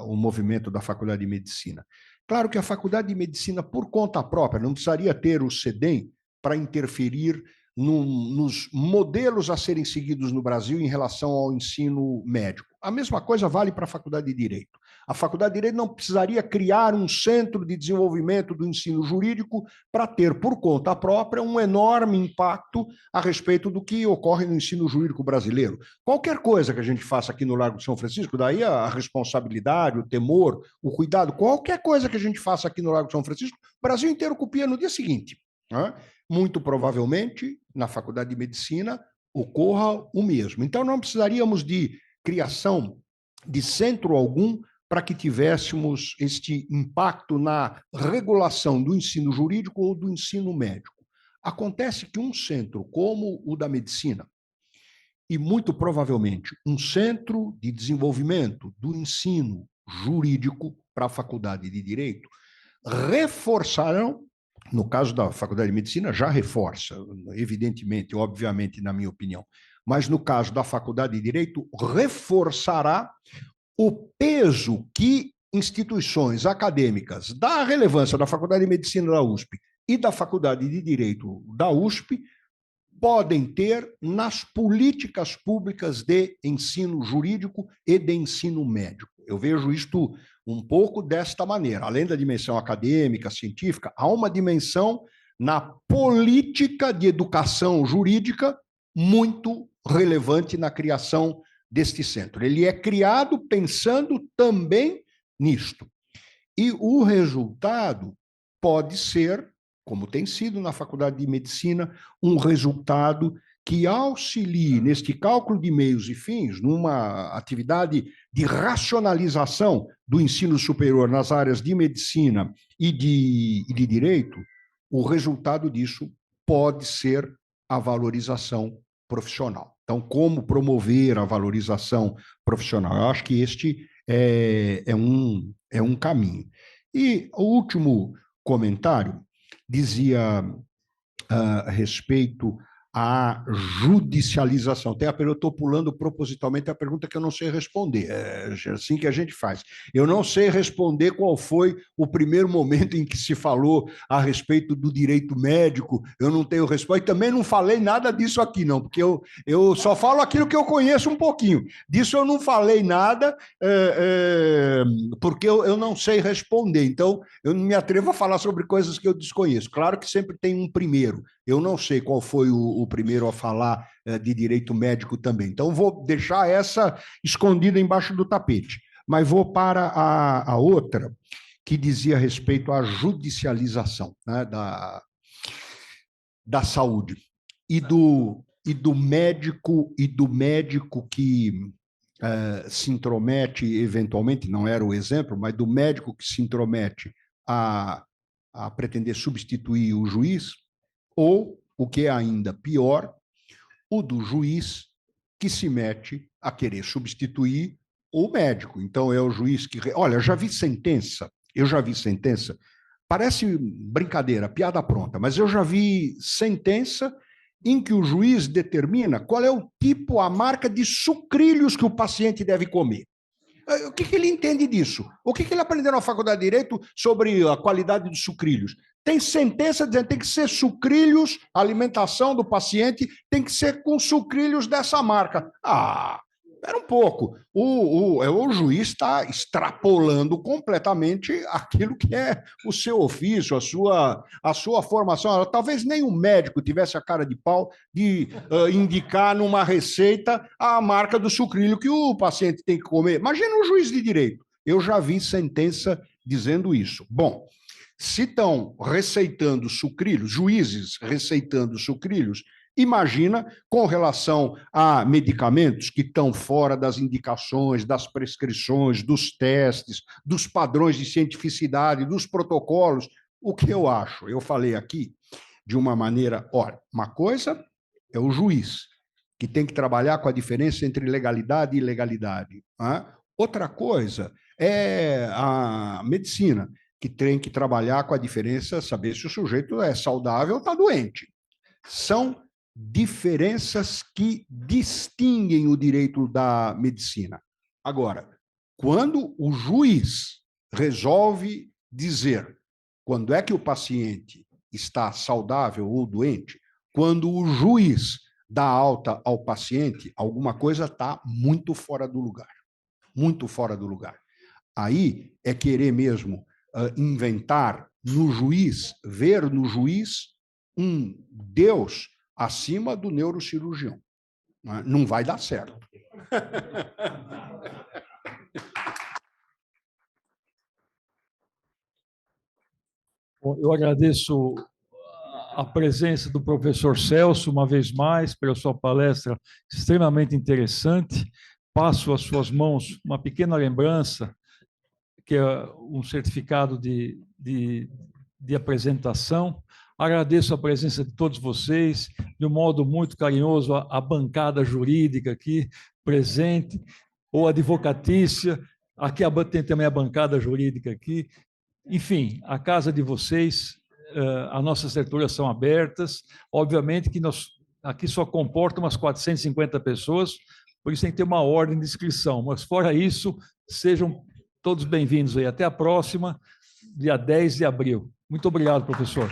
o movimento da Faculdade de Medicina. Claro que a Faculdade de Medicina, por conta própria, não precisaria ter o CEDEM para interferir nos modelos a serem seguidos no Brasil em relação ao ensino médico. A mesma coisa vale para a Faculdade de Direito. A Faculdade de Direito não precisaria criar um centro de desenvolvimento do ensino jurídico para ter, por conta própria, um enorme impacto a respeito do que ocorre no ensino jurídico brasileiro. Qualquer coisa que a gente faça aqui no Largo de São Francisco, daí a responsabilidade, o temor, o cuidado, qualquer coisa que a gente faça aqui no Largo de São Francisco, o Brasil inteiro copia no dia seguinte, né? Muito provavelmente, na Faculdade de Medicina, ocorra o mesmo. Então, não precisaríamos de criação de centro algum para que tivéssemos este impacto na regulação do ensino jurídico ou do ensino médico. Acontece que um centro como o da medicina, e muito provavelmente um centro de desenvolvimento do ensino jurídico para a Faculdade de Direito, reforçarão. No caso da Faculdade de Medicina, já reforça, evidentemente, obviamente, na minha opinião. Mas no caso da Faculdade de Direito, reforçará o peso que instituições acadêmicas da relevância da Faculdade de Medicina da USP e da Faculdade de Direito da USP podem ter nas políticas públicas de ensino jurídico e de ensino médico. Eu vejo isto um pouco desta maneira. Além da dimensão acadêmica, científica, há uma dimensão na política de educação jurídica muito relevante na criação deste centro. Ele é criado pensando também nisto. E o resultado pode ser, como tem sido na Faculdade de Medicina, um resultado que auxilie neste cálculo de meios e fins, numa atividade de racionalização do ensino superior nas áreas de medicina e de direito, o resultado disso pode ser a valorização profissional. Então, como promover a valorização profissional? Eu acho que este é um caminho. E o último comentário dizia a respeito à judicialização. Eu estou pulando propositalmente a pergunta que eu não sei responder. É assim que a gente faz. Eu não sei responder qual foi o primeiro momento em que se falou a respeito do direito médico. Eu não tenho resposta. E também não falei nada disso aqui, não, porque eu só falo aquilo que eu conheço um pouquinho. Disso eu não falei nada, porque eu não sei responder. Então, eu não me atrevo a falar sobre coisas que eu desconheço. Claro que sempre tem um primeiro. Eu não sei qual foi o primeiro a falar de direito médico também. Então, vou deixar essa escondida embaixo do tapete. Mas vou para a outra, que dizia respeito à judicialização, né, da saúde. E do médico que se intromete eventualmente, não era o exemplo, mas do médico que se intromete a pretender substituir o juiz, ou, o que é ainda pior, o do juiz que se mete a querer substituir o médico. Então, é o juiz que... Olha, eu já vi sentença, parece brincadeira, piada pronta, mas eu já vi sentença em que o juiz determina qual é o tipo, a marca de sucrilhos que o paciente deve comer. O que ele entende disso? O que ele aprendeu na faculdade de Direito sobre a qualidade dos sucrilhos? Tem sentença dizendo que tem que ser sucrilhos, a alimentação do paciente tem que ser com sucrilhos dessa marca. Espera um pouco. O juiz está extrapolando completamente aquilo que é o seu ofício, a sua formação. Talvez nem o médico tivesse a cara de pau de indicar numa receita a marca do sucrilho que o paciente tem que comer. Imagina um juiz de direito. Eu já vi sentença dizendo isso. Bom, se estão receitando sucrilhos, juízes receitando sucrilhos, imagina com relação a medicamentos que estão fora das indicações, das prescrições, dos testes, dos padrões de cientificidade, dos protocolos. O que eu acho? Eu falei aqui de uma maneira... Olha, uma coisa é o juiz, que tem que trabalhar com a diferença entre legalidade e ilegalidade. Outra coisa é a medicina, que tem que trabalhar com a diferença, saber se o sujeito é saudável ou está doente. São diferenças que distinguem o direito da medicina. Agora, quando o juiz resolve dizer quando é que o paciente está saudável ou doente, quando o juiz dá alta ao paciente, alguma coisa está muito fora do lugar. Muito fora do lugar. Aí é querer mesmo inventar no juiz, ver no juiz um Deus acima do neurocirurgião. Não vai dar certo. Bom, eu agradeço a presença do professor Celso, uma vez mais, pela sua palestra extremamente interessante. Passo às suas mãos uma pequena lembrança, que é um certificado de apresentação. Agradeço a presença de todos vocês, de um modo muito carinhoso, a bancada jurídica aqui presente, ou advocatícia, aqui tem também a bancada jurídica aqui. Enfim, a casa de vocês, as nossas tertúlias são abertas. Obviamente que aqui só comporta umas 450 pessoas, por isso tem que ter uma ordem de inscrição. Mas, fora isso, sejam todos bem-vindos aí. Até a próxima, dia 10 de abril. Muito obrigado, professor.